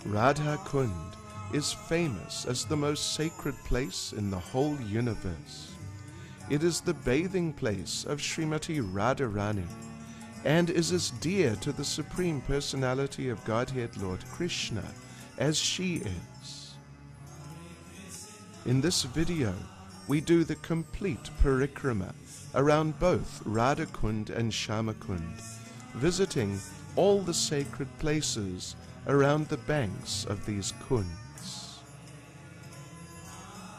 Radha Kunda is famous as the most sacred place in the whole universe. It is the bathing place of Srimati Radharani and is as dear to the Supreme Personality of Godhead Lord Krishna as she is. In this video, we do the complete parikrama around both Radha Kunda and Shama Kunda, visiting all the sacred places around the banks of these kunds.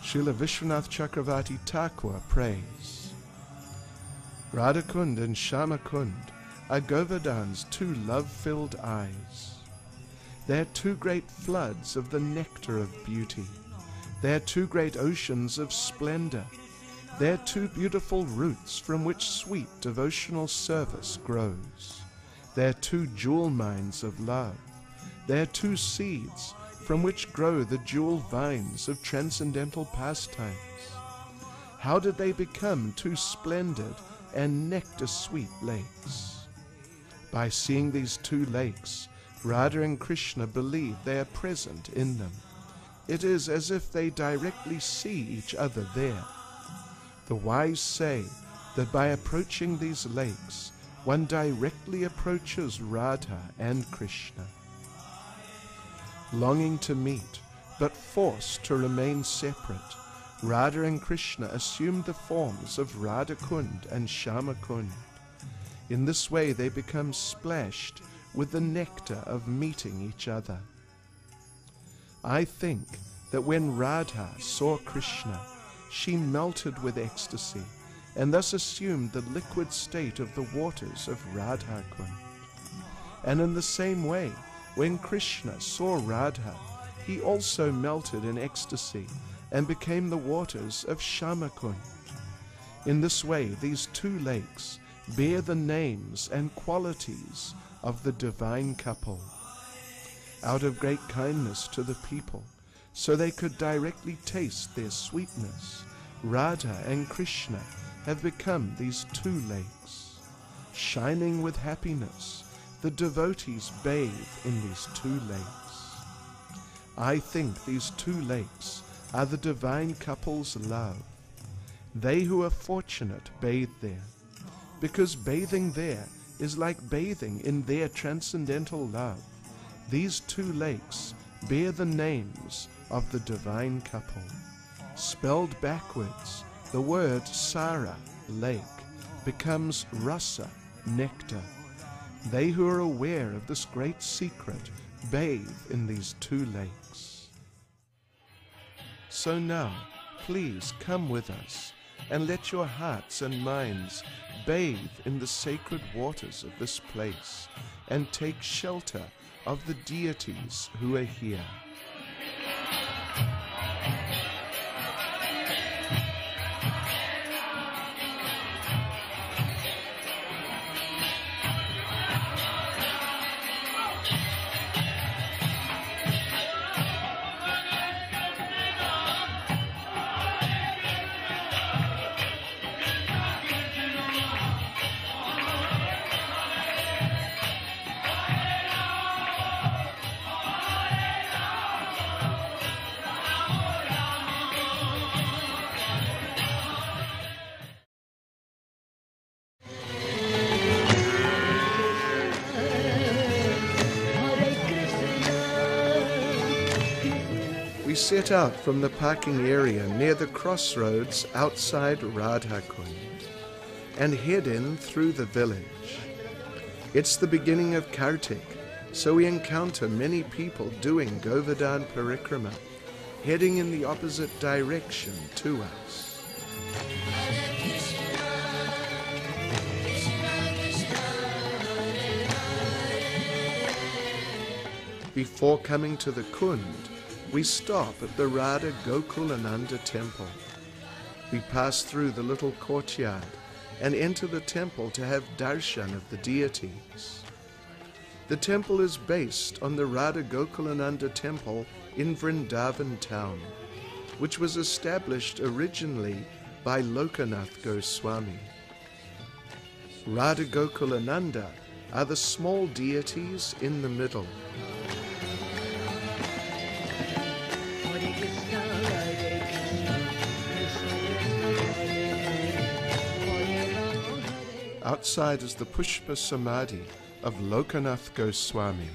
Srila Vishwanath Chakravarti Thakur prays, Radha Kunda and Shama Kunda are Govardhan's two love-filled eyes. They're two great floods of the nectar of beauty. They're two great oceans of splendor. They're two beautiful roots from which sweet devotional service grows. They're two jewel mines of love. They're two seeds from which grow the jewel vines of transcendental pastimes. How did they become two splendid and nectar-sweet lakes? By seeing these two lakes, Radha and Krishna believe they are present in them. It is as if they directly see each other there. The wise say that by approaching these lakes, one directly approaches Radha and Krishna. Longing to meet, but forced to remain separate, Radha and Krishna assumed the forms of Radha Kunda and Shama Kunda. In this way they become splashed with the nectar of meeting each other. I think that when Radha saw Krishna, she melted with ecstasy and thus assumed the liquid state of the waters of Radha Kunda. And in the same way, when Krishna saw Radha, he also melted in ecstasy and became the waters of Shama Kunda. In this way, these two lakes bear the names and qualities of the divine couple. Out of great kindness to the people, so they could directly taste their sweetness, Radha and Krishna have become these two lakes. Shining with happiness, the devotees bathe in these two lakes. I think these two lakes are the divine couple's love. They who are fortunate bathe there, because bathing there is like bathing in their transcendental love. These two lakes bear the names of the divine couple. Spelled backwards, the word Sara, lake, becomes Rasa, nectar. They who are aware of this great secret bathe in these two lakes. So now, please come with us and let your hearts and minds bathe in the sacred waters of this place and take shelter of the deities who are here. We set out from the parking area near the crossroads outside Radha Kunda and head in through the village. It's the beginning of Kartik, so we encounter many people doing Govardhana Parikrama, heading in the opposite direction to us. Before coming to the Kund, we stop at the Radha Gokulananda temple. We pass through the little courtyard and enter the temple to have darshan of the deities. The temple is based on the Radha Gokulananda temple in Vrindavan town, which was established originally by Lokanath Goswami. Radha Gokulananda are the small deities in the middle. Outside is the Pushpa Samadhi of Lokanath Goswami.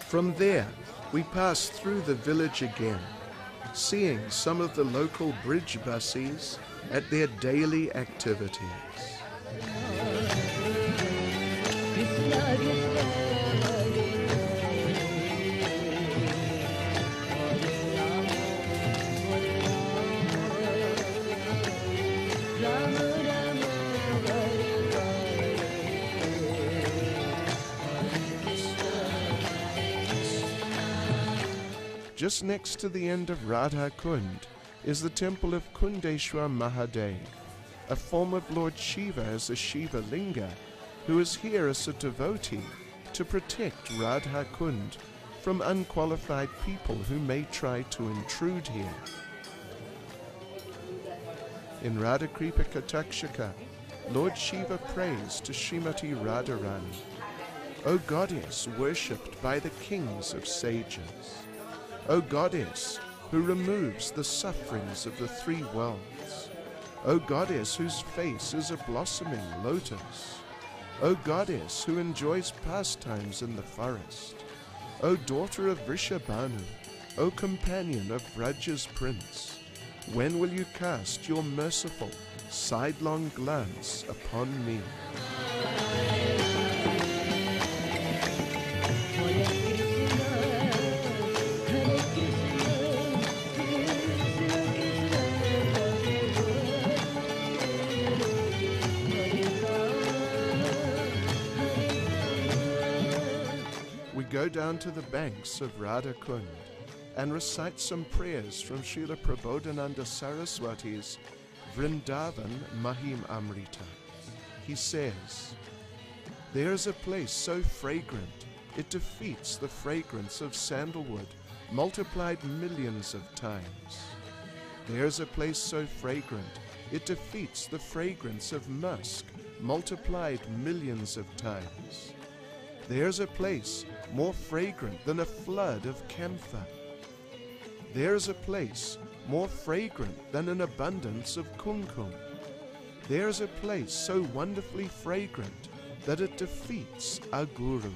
From there, we pass through the village again, seeing some of the local bridge buses at their daily activities. Just next to the end of Radha Kund is the temple of Kundeshwar Mahadev, a form of Lord Shiva as a Shiva Linga, who is here as a devotee to protect Radha Kund from unqualified people who may try to intrude here. In Radha Kripa Katakshaka, Lord Shiva prays to Srimati Radharani, O goddess worshipped by the kings of sages, O goddess who removes the sufferings of the three worlds, O goddess whose face is a blossoming lotus, O goddess who enjoys pastimes in the forest, O daughter of Vrishabhanu, O companion of Vraja's prince, when will you cast your merciful sidelong glance upon me? We go down to the banks of Radha Kund and recite some prayers from Srila Prabodhananda Saraswati's Vrindavan Mahim Amrita. He says, there is a place so fragrant it defeats the fragrance of sandalwood multiplied millions of times. There is a place so fragrant it defeats the fragrance of musk multiplied millions of times. There is a place more fragrant than a flood of camphor. There is a place more fragrant than an abundance of kumkum. There is a place so wonderfully fragrant that it defeats a guru.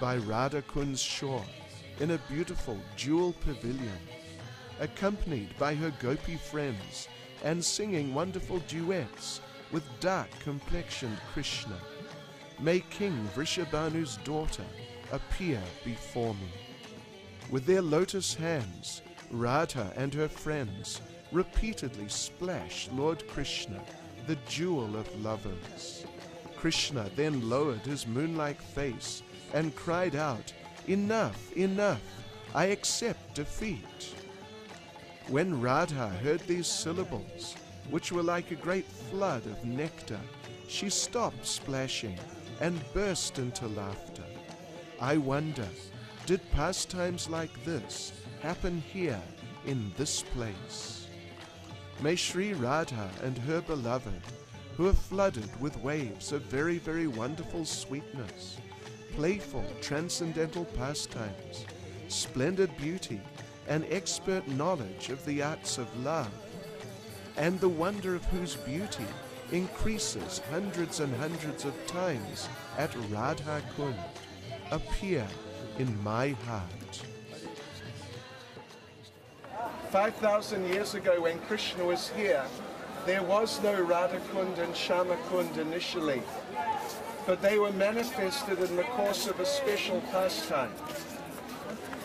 By Radha Kund's shore, in a beautiful jewel pavilion, accompanied by her gopi friends and singing wonderful duets with dark-complexioned Krishna, may King Vrishabhanu's daughter appear before me. With their lotus hands, Radha and her friends repeatedly splash Lord Krishna, the jewel of lovers. Krishna then lowered his moon-like face and cried out, "Enough, enough, I accept defeat." When Radha heard these syllables, which were like a great flood of nectar, she stopped splashing and burst into laughter. I wonder, did pastimes like this happen here in this place? May Sri Radha and her beloved, who are flooded with waves of very, very wonderful sweetness, playful, transcendental pastimes, splendid beauty, and expert knowledge of the arts of love, and the wonder of whose beauty increases hundreds and hundreds of times at Radha Kund, appear in my heart. 5,000 years ago when Krishna was here, there was no Radha Kund and Shama Kund initially, but they were manifested in the course of a special pastime.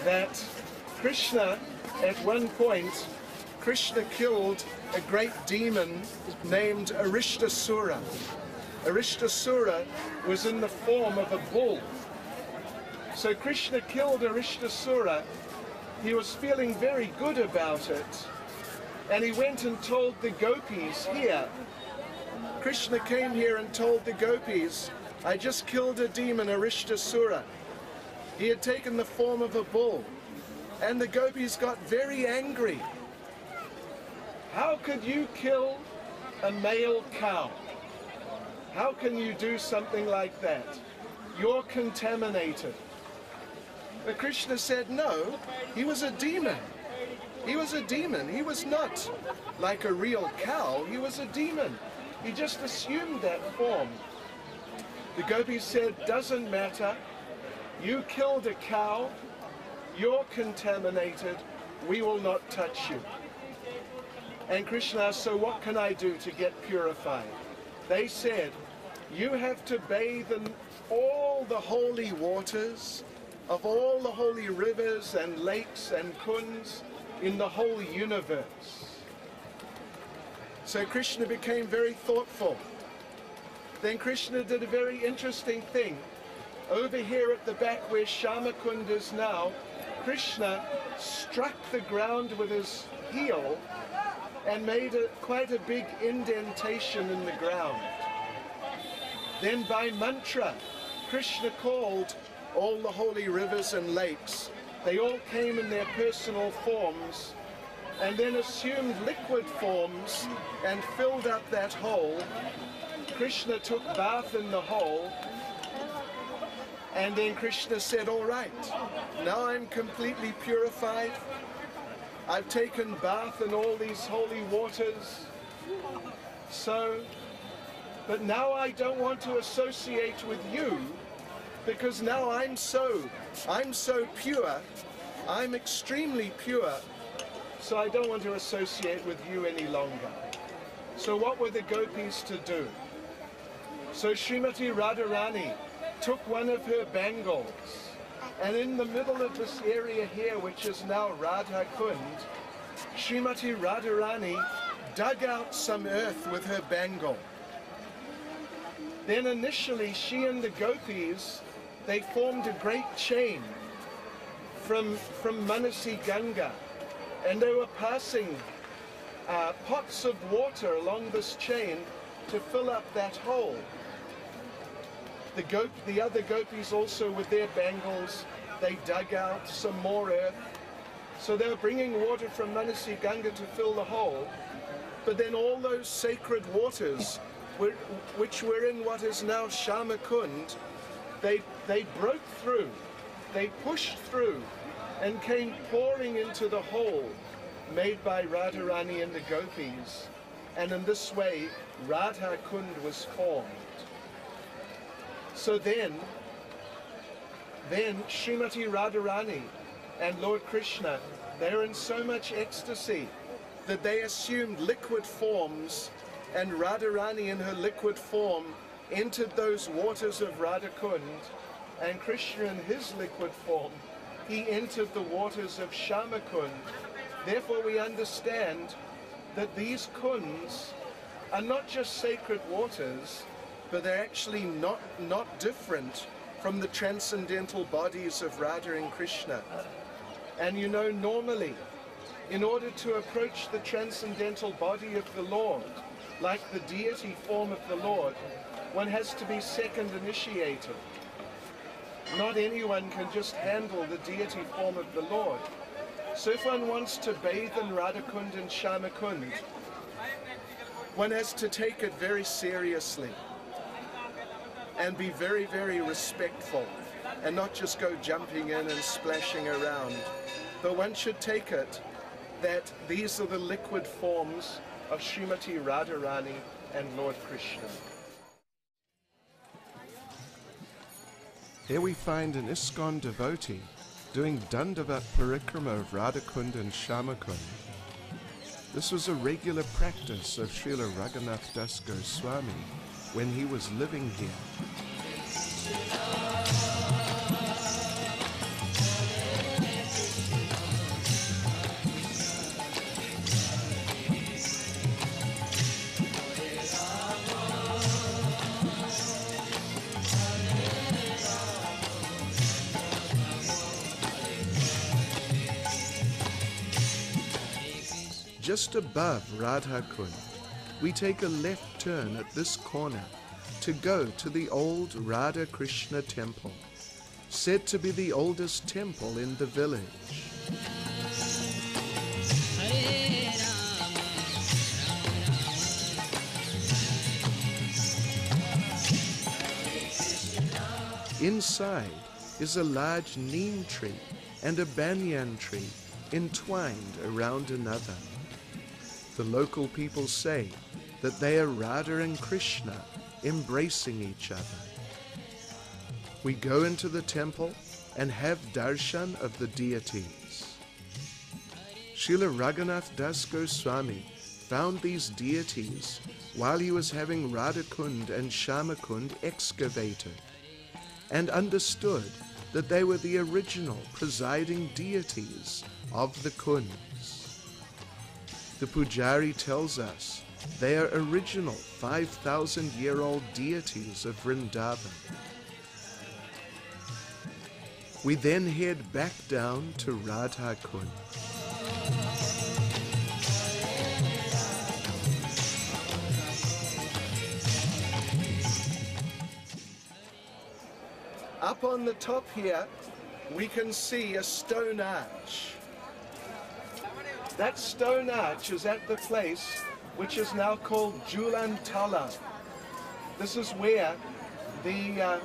That Krishna, at one point, Krishna killed a great demon named Arishtasura. Arishtasura was in the form of a bull. So Krishna killed Arishtasura. He was feeling very good about it. And he went and told the gopis here Krishna came here and told the gopis, I just killed a demon, Arishtasura. He had taken the form of a bull. And the gopis got very angry. How could you kill a male cow? How can you do something like that? You're contaminated. But Krishna said, no, he was a demon. He was a demon. He was not like a real cow. He was a demon. He just assumed that form. The gopis said, doesn't matter. You killed a cow. You're contaminated. We will not touch you. And Krishna asked, so what can I do to get purified? They said, you have to bathe in all the holy waters of all the holy rivers and lakes and kunds in the whole universe. So Krishna became very thoughtful. Then Krishna did a very interesting thing. Over here at the back where Shamakund is now, Krishna struck the ground with his heel and made quite a big indentation in the ground. Then by mantra, Krishna called all the holy rivers and lakes. They all came in their personal forms and then assumed liquid forms and filled up that hole. Krishna took bath in the hole, and then Krishna said, all right, now I'm completely purified. I've taken bath in all these holy waters. But now I don't want to associate with you, because now I'm so pure, I'm extremely pure, so I don't want to associate with you any longer. So what were the gopis to do? So Srimati Radharani took one of her bangles, and in the middle of this area here, which is now Radha Kunda, Srimati Radharani dug out some earth with her bangle. Then initially she and the gopis, they formed a great chain from Manasi Ganga, and they were passing pots of water along this chain to fill up that hole. The other gopis also with their bangles, they dug out some more earth. So they were bringing water from Manasi Ganga to fill the hole. But then all those sacred waters, which were in what is now Shamakund, they broke through, they pushed through, and came pouring into the hole made by Radharani and the gopis. And in this way, Radha Kunda was formed. So then Srimati Radharani and Lord Krishna, they're in so much ecstasy that they assumed liquid forms, and Radharani in her liquid form entered those waters of Radha Kunda, and Krishna in his liquid form, he entered the waters of Shamakund. Therefore we understand that these kunds are not just sacred waters, but they're actually not different from the transcendental bodies of Radha and Krishna. And you know, normally, in order to approach the transcendental body of the Lord, like the deity form of the Lord, one has to be second initiated. Not anyone can just handle the deity form of the Lord. So if one wants to bathe in Radhakund and Shamakund, one has to take it very seriously and be very, very respectful, and not just go jumping in and splashing around. But one should take it that these are the liquid forms of Srimati Radharani and Lord Krishna. Here we find an Iskcon devotee doing Dandavat Parikrama of Radhakunda and Shamakund. This was a regular practice of Srila Raghav Das Goswami when he was living here. Just above Radha Kunda, we take a left turn at this corner to go to the old Radhakrishna temple, said to be the oldest temple in the village. Inside is a large neem tree and a banyan tree entwined around another. The local people say that they are Radha and Krishna embracing each other. We go into the temple and have darshan of the deities. Srila Raghav Das Goswami found these deities while he was having Radha Kunda and Shamakunda excavated, and understood that they were the original presiding deities of the kunds. The Pujari tells us they are original 5,000-year-old deities of Vrindavan. We then head back down to Radha Kunda. Up on the top here, we can see a stone arch. That stone arch is at the place which is now called Julan Talam. This is where the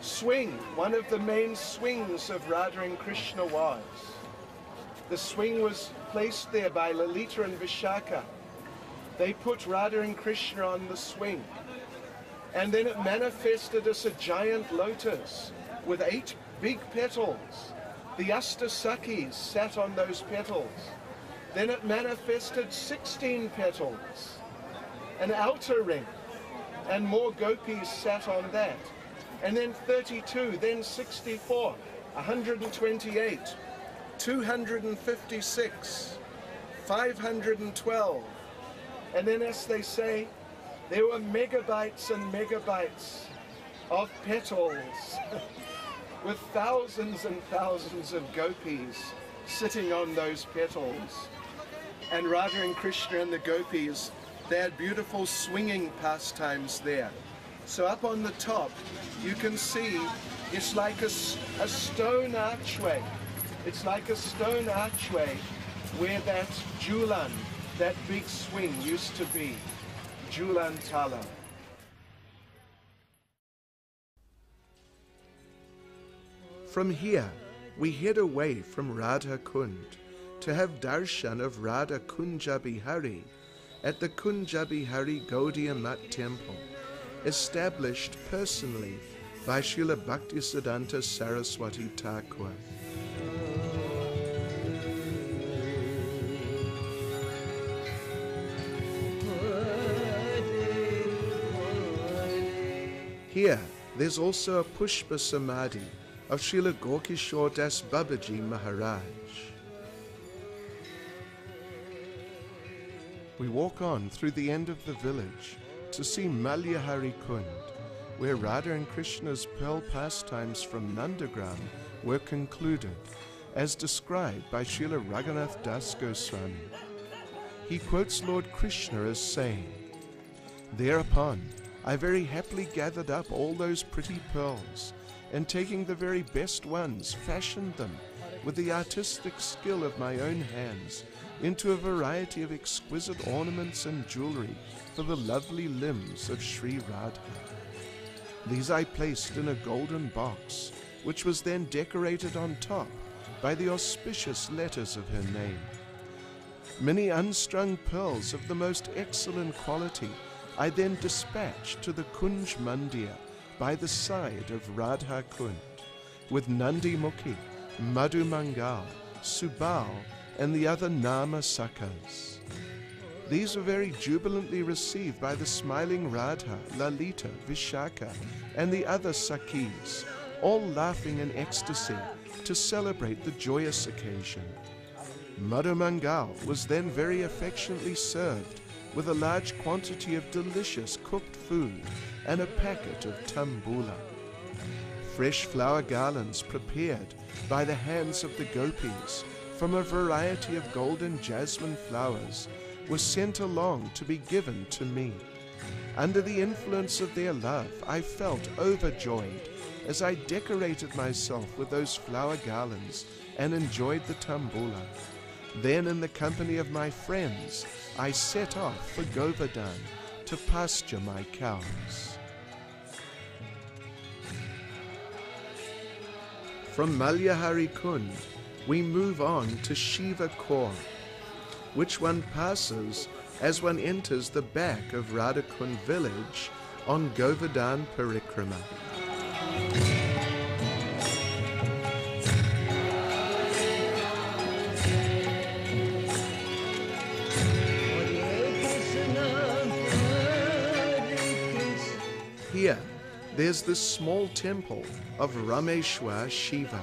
swing, one of the main swings of Radha and Krishna was. The swing was placed there by Lalita and Vishaka. They put Radha and Krishna on the swing. And then it manifested as a giant lotus with 8 big petals. The Ashta Sakhis sat on those petals. Then it manifested 16 petals, an outer ring, and more gopis sat on that. And then 32, then 64, 128, 256, 512. And then, as they say, there were megabytes and megabytes of petals with thousands and thousands of gopis sitting on those petals. And Radha and Krishna and the gopis, they had beautiful swinging pastimes there. So up on the top, you can see it's like a stone archway. It's like a stone archway where that Julan, that big swing, used to be. Julan Tala. From here, we head away from Radha Kunda to have darshan of Radha Kunjabihari at the Kunjabihari Gaudiya Mat temple, established personally by Srila Bhaktisiddhanta Saraswati Thakur. Here, there's also a Pushpa Samadhi of Srila Gorkishore Das Babaji Maharaj. We walk on through the end of the village to see Malyahari Kund, where Radha and Krishna's pearl pastimes from Nandagram were concluded, as described by Srila Raghav Das Goswami. He quotes Lord Krishna as saying, "Thereupon I very happily gathered up all those pretty pearls, and taking the very best ones, fashioned them with the artistic skill of my own hands into a variety of exquisite ornaments and jewelry for the lovely limbs of Sri Radha. These I placed in a golden box, which was then decorated on top by the auspicious letters of her name. Many unstrung pearls of the most excellent quality I then dispatched to the Kunj Mandir by the side of Radha Kund, with Nandi Mukhi, Madhu Mangal, Subal, and the other Nama Sakhas. These were very jubilantly received by the smiling Radha, Lalita, Vishaka, and the other Sakhis, all laughing in ecstasy to celebrate the joyous occasion. Madhu Mangal was then very affectionately served with a large quantity of delicious cooked food and a packet of tambula. Fresh flower garlands prepared by the hands of the gopis from a variety of golden jasmine flowers were sent along to be given to me. Under the influence of their love, I felt overjoyed as I decorated myself with those flower garlands and enjoyed the tambula. Then, in the company of my friends, I set off for Govardhan to pasture my cows. From Malyahari Kund, we move on to Shiva Core, which one passes as one enters the back of Radha Kunda village on Govardhan Parikrama. Here, there's the small temple of Rameshwar Shiva.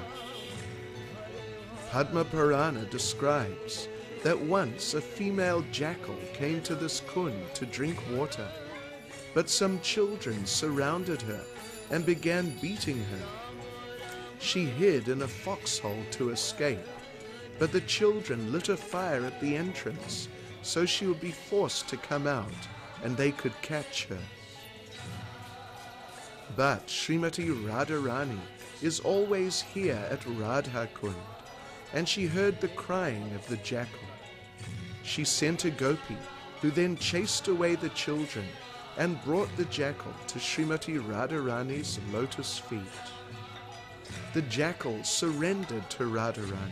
Padma Purana describes that once a female jackal came to this kund to drink water, but some children surrounded her and began beating her. She hid in a foxhole to escape, but the children lit a fire at the entrance, so she would be forced to come out and they could catch her. But Srimati Radharani is always here at Radha Kunda, and she heard the crying of the jackal. She sent a gopi, who then chased away the children and brought the jackal to Srimati Radharani's lotus feet. The jackal surrendered to Radharani,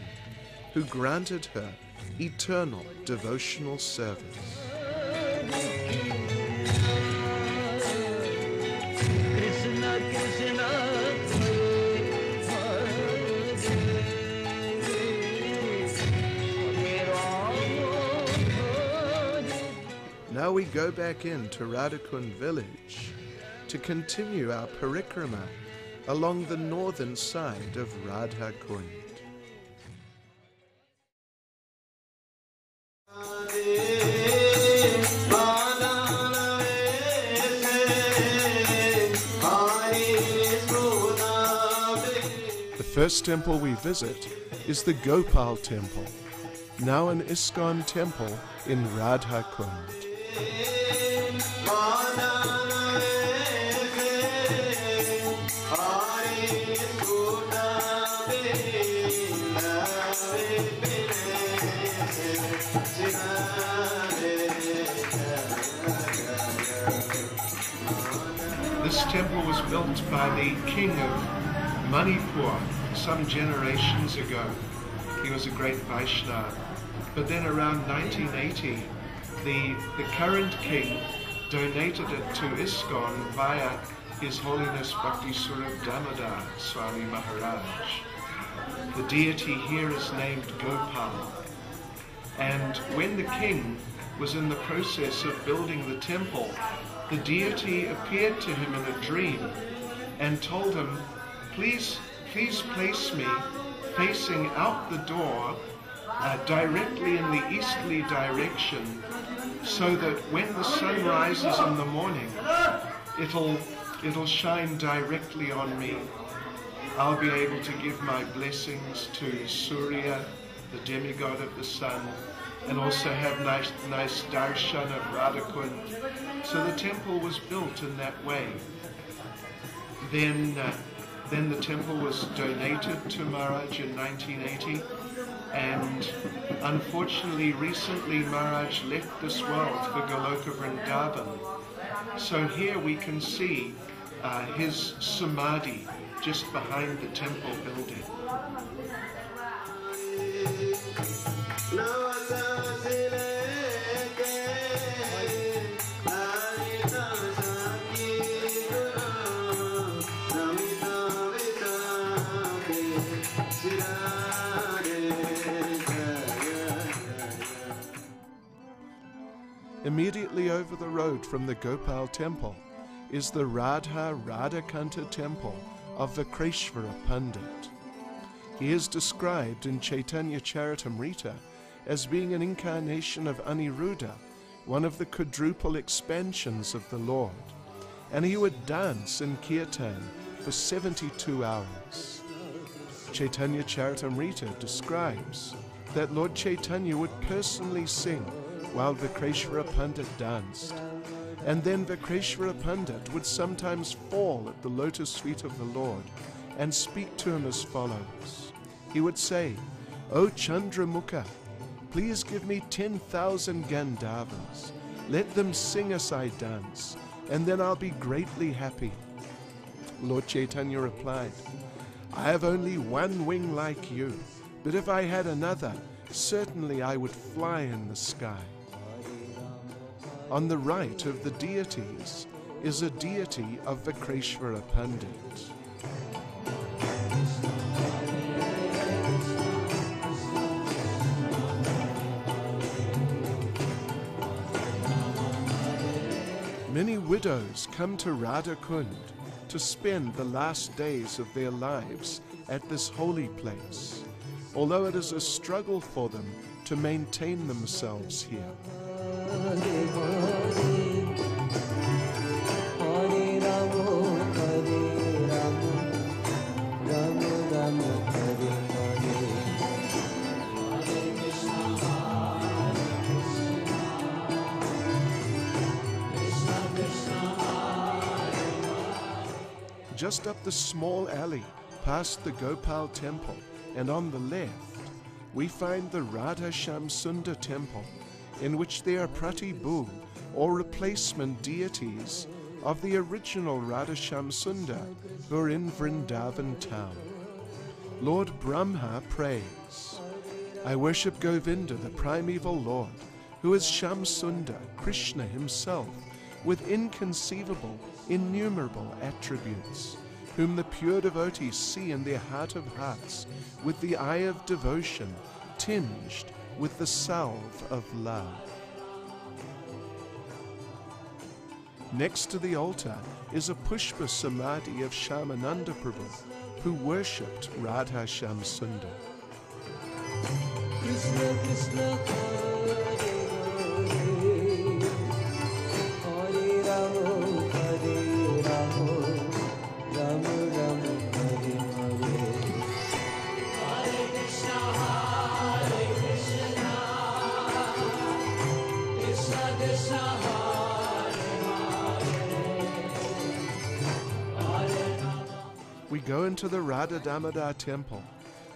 who granted her eternal devotional service. Now we go back into Radha Kunda village to continue our parikrama along the northern side of Radha Kunda. The first temple we visit is the Gopal temple, now an Iskcon temple in Radha Kunda. This temple was built by the king of Manipur some generations ago. He was a great Vaishnava. But then around 1980, the current king donated it to Iskcon via His Holiness Bhakti Damada Swami Maharaj. The deity here is named Gopal. And when the king was in the process of building the temple, the deity appeared to him in a dream and told him, please place me facing out the door directly in the easterly direction, so that when the sun rises in the morning, it'll shine directly on me. I'll be able to give my blessings to Surya, the demigod of the sun, and also have nice darshan of Radhakunda. So the temple was built in that way. Then the temple was donated to Maharaj in 1980, and unfortunately recently Maharaj left this world for Goloka Vrindavan. So here we can see his samadhi just behind the temple building. Immediately over the road from the Gopal temple is the Radhakanta temple of Vakreshvara Pandit. He is described in Chaitanya Charitamrita as being an incarnation of Aniruddha, one of the quadruple expansions of the Lord, and he would dance in kirtan for 72 hours. Chaitanya Charitamrita describes that Lord Chaitanya would personally sing while Vikreshvara Pandit danced. And then Vikreshvara Pandit would sometimes fall at the lotus feet of the Lord and speak to him as follows. He would say, "O Chandramukha, please give me 10,000 Gandharvas. Let them sing as I dance, and then I'll be greatly happy." Lord Chaitanya replied, "I have only one wing like you, but if I had another, certainly I would fly in the sky." On the right of the deities is a deity of Vikreshvara Pandit. Many widows come to Radha Kunda to spend the last days of their lives at this holy place, although it is a struggle for them to maintain themselves here. Just up the small alley past the Gopal temple, and on the left we find the Radha Shamsunda temple, in which there are pratibhu or replacement deities of the original Radha Shamsunda who are in Vrindavan town. Lord Brahma prays, "I worship Govinda, the primeval Lord, who is Shamsunda, Krishna himself, with inconceivable, innumerable attributes, whom the pure devotees see in their heart of hearts with the eye of devotion, tinged with the salve of love." Next to the altar is a Pushpa Samadhi of Shyamananda Prabhu, who worshipped Radha Shamsunda. Krishna Krishna Hare Rama Hare Rama Rama Rama Hare Hare Hare Krishna Krishna Krishna We go into the Radha Damada temple,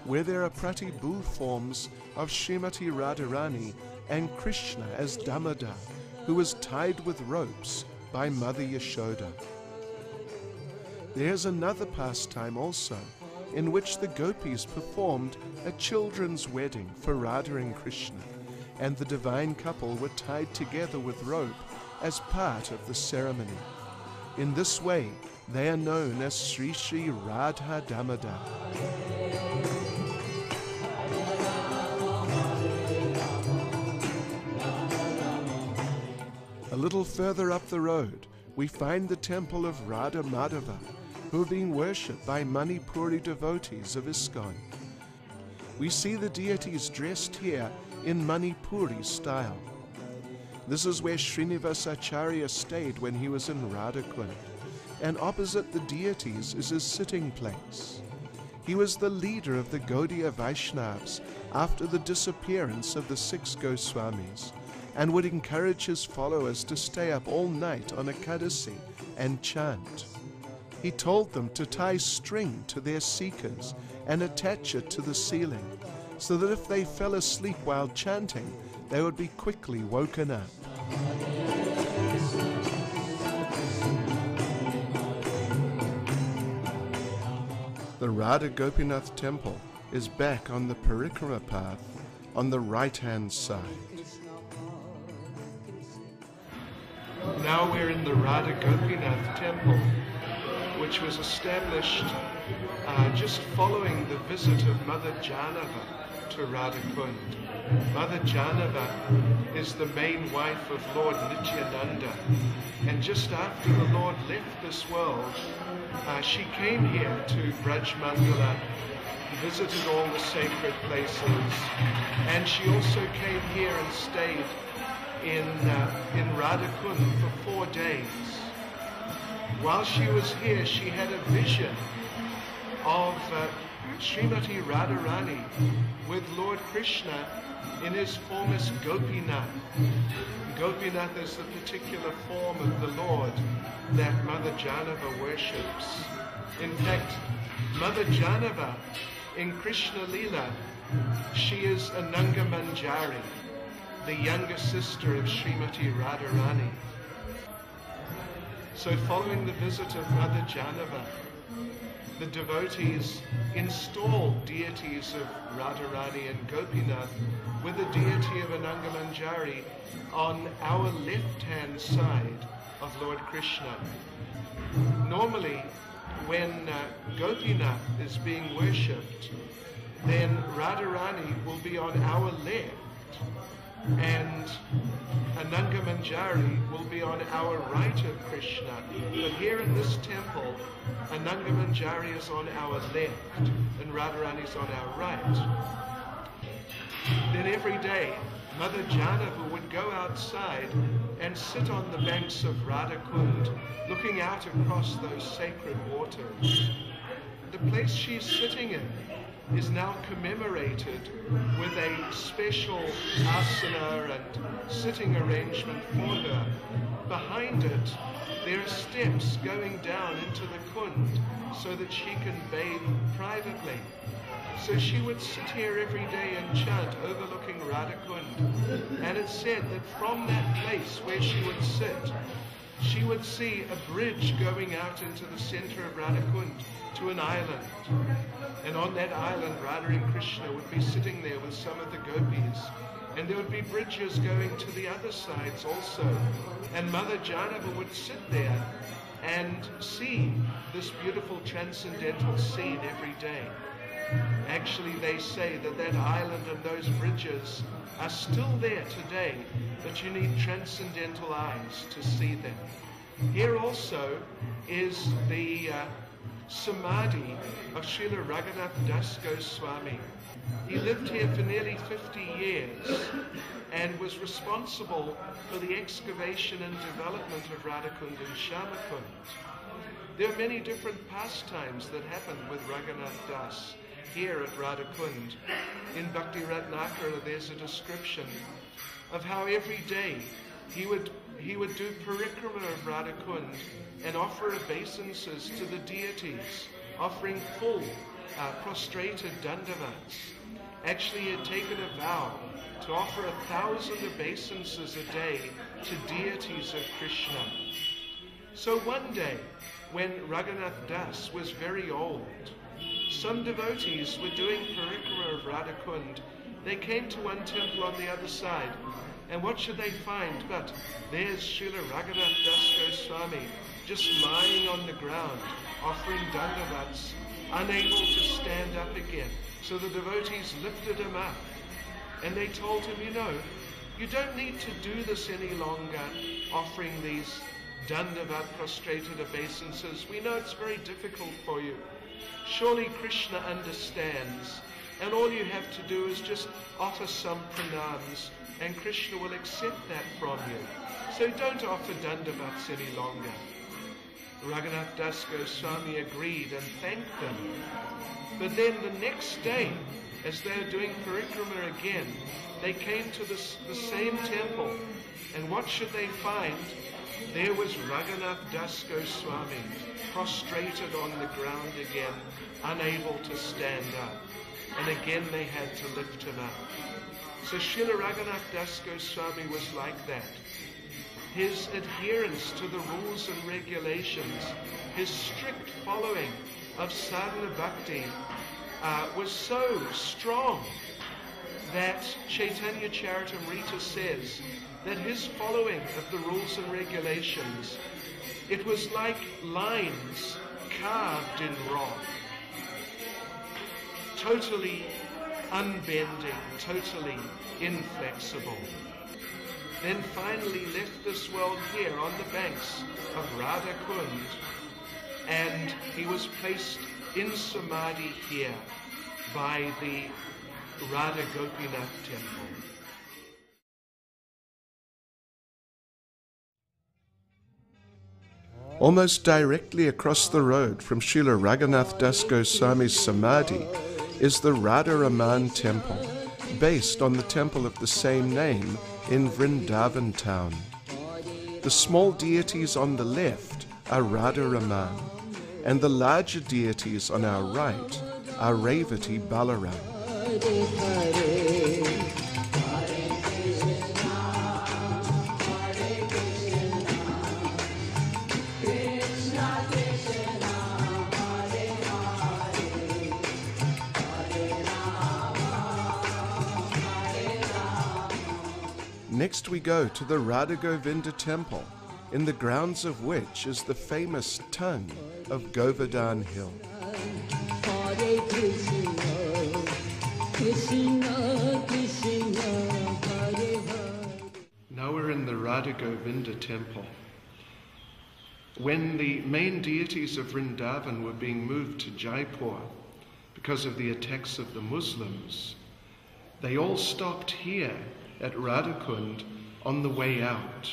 where there are pratibhu forms of Srimati Radharani and Krishna as Damada, who was tied with ropes by Mother Yashoda. There's another pastime also, in which the gopis performed a children's wedding for Radha and Krishna, and the divine couple were tied together with rope as part of the ceremony. In this way, they are known as Sri Sri Radha Damada. A little further up the road, we find the temple of Radha Madhava, who are being worshipped by Manipuri devotees of Iskcon. We see the deities dressed here in Manipuri style. This is where Srinivasacharya stayed when he was in Radha Kunda, and opposite the deities is his sitting place. He was the leader of the Gaudiya Vaishnavas after the disappearance of the 6 Goswamis, and would encourage his followers to stay up all night on Ekadasi and chant. He told them to tie string to their seekers and attach it to the ceiling, so that if they fell asleep while chanting, they would be quickly woken up. The Radha Gopinath temple is back on the Parikrama path on the right-hand side. Now we're in the Radha Gopinath temple, which was established just following the visit of Mother Janava to Radha Kunda. Mother Janava is the main wife of Lord Nityananda, and just after the Lord left this world, she came here to Brajmandala, visited all the sacred places, and she also came here and stayed in Radha Kunda for 4 days. While she was here, she had a vision of Srimati Radharani with Lord Krishna in his form as Gopinath. Gopinath is the particular form of the Lord that Mother Janava worships. In fact, Mother Janava in Krishna Lila, she is a Nanga Manjari, the younger sister of Srimati Radharani. So following the visit of Mother Janava, the devotees installed deities of Radharani and Gopinath with the deity of Ananga Manjari on our left-hand side of Lord Krishna. Normally, when Gopinath is being worshipped, then Radharani will be on our left, and Ananga Manjari will be on our right of Krishna. But here in this temple, Ananga Manjari is on our left and Radharani is on our right. Then every day, Mother Janava would go outside and sit on the banks of Radha Kunda, looking out across those sacred waters. The place she's sitting in is now commemorated with a special asana and sitting arrangement for her. Behind it, there are steps going down into the Kund so that she can bathe privately. So she would sit here every day and chant overlooking Radha Kunda. And it's said that from that place where she would sit, she would see a bridge going out into the center of Radha Kunda to an island. And on that island, Radha and Krishna would be sitting there with some of the gopis. And there would be bridges going to the other sides also. And Mother Janava would sit there and see this beautiful transcendental scene every day. Actually, they say that that island and those bridges are still there today, but you need transcendental eyes to see them. Here also is the Samadhi of Srila Raghav Das Goswami. He lived here for nearly 50 years and was responsible for the excavation and development of Radhakunda and Shamakund. There are many different pastimes that happened with Raghunath Das here at Radhakund. In Bhakti Ratnakara there's a description of how every day he would do parikrama of Radhakund and offer obeisances to the deities, offering full prostrated dandavats. Actually, he had taken a vow to offer 1,000 obeisances a day to deities of Krishna. So one day, when Raghunath Das was very old, some devotees were doing parikrama of Radhakund. They came to one temple on the other side, and what should they find but there's Srila Raghunath Das Goswami just lying on the ground, offering dandavats, unable to stand up again. So the devotees lifted him up, and they told him, you don't need to do this any longer, offering these dandavat prostrated obeisances. We know it's very difficult for you. Surely Krishna understands, and all you have to do is just offer some pranams, and Krishna will accept that from you. So don't offer dandavats any longer. Raghunath Das Goswami agreed and thanked them. But then the next day, as they were doing parikrama again, they came to the same temple, and what should they find? There was Raghunath Das Goswami, prostrated on the ground again, unable to stand up. And again they had to lift him up. So Srila Raghunath Das Goswami was like that. His adherence to the rules and regulations, his strict following of sadhana bhakti was so strong that Chaitanya Charitamrita says that his following of the rules and regulations, it was like lines carved in rock, totally unbending, totally inflexible. Then finally left this world here on the banks of Radha Kund, and he was placed in Samadhi here by the Radha Gopinath temple. Almost directly across the road from Srila Raghav Das Goswami's Samadhi is the Radha Raman temple, based on the temple of the same name in Vrindavan town. The small deities on the left are Radha Raman, and the larger deities on our right are Revati Balaram. Next we go to the Radha Govinda temple, in the grounds of which is the famous tongue of Govardhana Hill. Now we're in the Radha Govinda temple. When the main deities of Vrindavan were being moved to Jaipur because of the attacks of the Muslims, they all stopped here at Radha Kunda on the way out.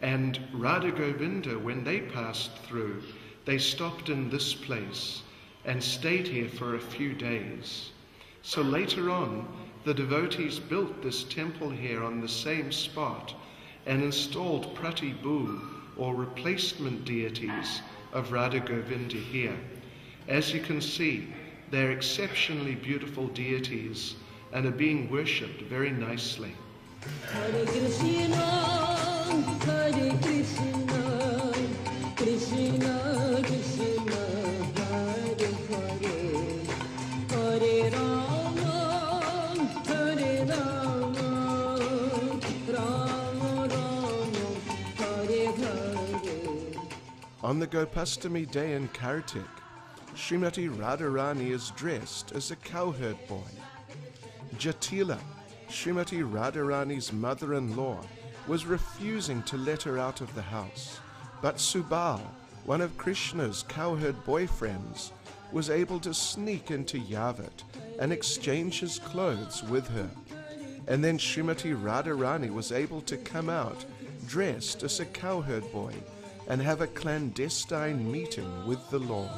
And Radha Govinda, when they passed through, they stopped in this place and stayed here for a few days. So later on, the devotees built this temple here on the same spot and installed pratibhu, or replacement deities of Radha Govinda here. As you can see, they're exceptionally beautiful deities and are being worshipped very nicely. Hare Krishna, Hare Krishna, Krishna Krishna, Hare Hare, Hare Rama, Hare Rama, Rama Rama, Hare Hare. On the Gopastami day in Kartik, Srimati Radharani is dressed as a cowherd boy. Jatila, Srimati Radharani's mother-in-law, was refusing to let her out of the house, but Subal, one of Krishna's cowherd boyfriends, was able to sneak into Yavat and exchange his clothes with her. And then Srimati Radharani was able to come out dressed as a cowherd boy and have a clandestine meeting with the Lord.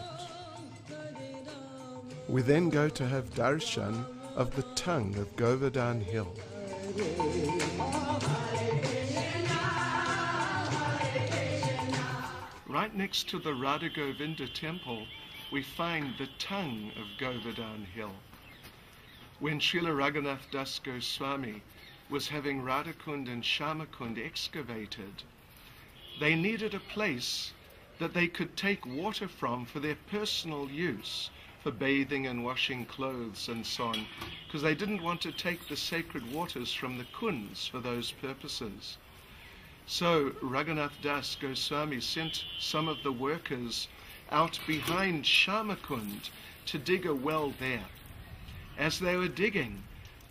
We then go to have darshan of the tongue of Govardhana Hill. Right next to the Radha Govinda temple, we find the tongue of Govardhana Hill. When Srila Raghav Das Goswami was having Radha Kunda and Shamakunda excavated, they needed a place that they could take water from for their personal use, for bathing and washing clothes and so on, because they didn't want to take the sacred waters from the kunds for those purposes. So Raghunath Das Goswami sent some of the workers out behind Shamakund to dig a well there. As they were digging,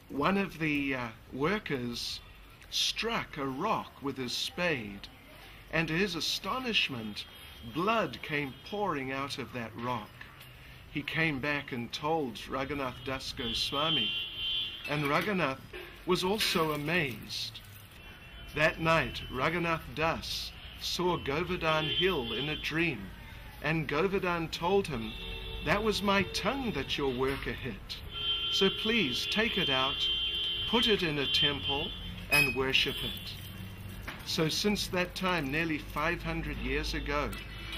one of the workers struck a rock with his spade, and to his astonishment, blood came pouring out of that rock. He came back and told Raghunath Das Goswami, and Raghunath was also amazed. That night, Raghunath Das saw Govardhana Hill in a dream, and Govardhan told him, "That was my tongue that your worker hit. So please take it out, put it in a temple, and worship it." So since that time, nearly 500 years ago,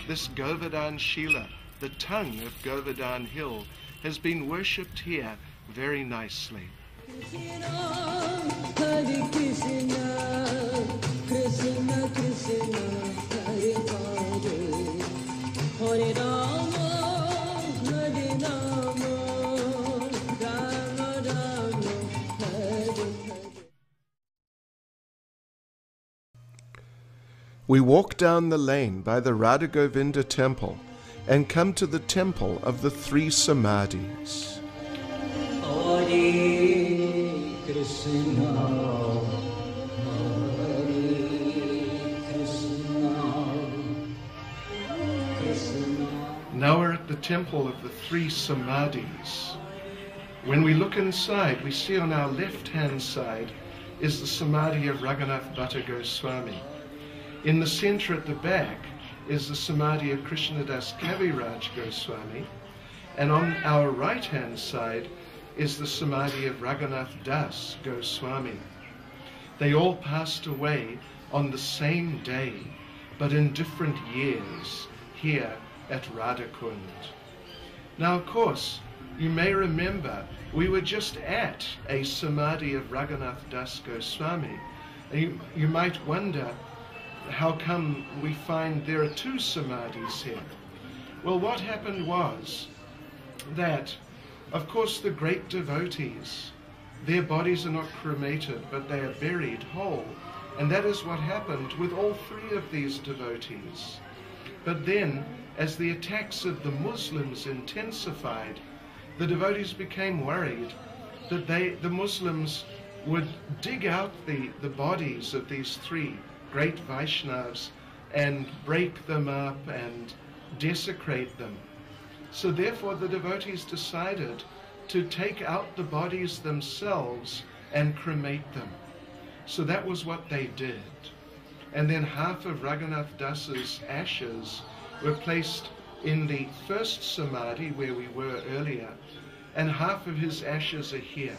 this Govardhan Shila, the tongue of Govardhana Hill, has been worshipped here very nicely. Krishna, Hare Krishna, Krishna Krishna, Hare Hare, Hare Rama, Hare Rama, Rama Rama, Hare Hare. We walk down the lane by the Radha Govinda temple and come to the temple of the three Samadhis. Hare Krishna, Hare Krishna, Krishna. Now we're at the temple of the three Samadhis. When we look inside, we see on our left-hand side is the Samadhi of Raghunath Bhatta Goswami. In the center at the back is the Samadhi of Krishnadas Kaviraj Goswami, and on our right-hand side is the Samadhi of Raghunath Das Goswami. They all passed away on the same day, but in different years, here at Radha Kunda. Now, of course, you may remember we were just at a Samadhi of Raghunath Das Goswami. And you might wonder, how come we find there are two Samadhis here? Well, what happened was that, of course, the great devotees, their bodies are not cremated, but they are buried whole. And that is what happened with all three of these devotees. But then, as the attacks of the Muslims intensified, the devotees became worried that the Muslims would dig out the bodies of these three great Vaishnavas and break them up and desecrate them. So therefore the devotees decided to take out the bodies themselves and cremate them. So that was what they did. And then half of Raghunath Das's ashes were placed in the first Samadhi where we were earlier, and half of his ashes are here.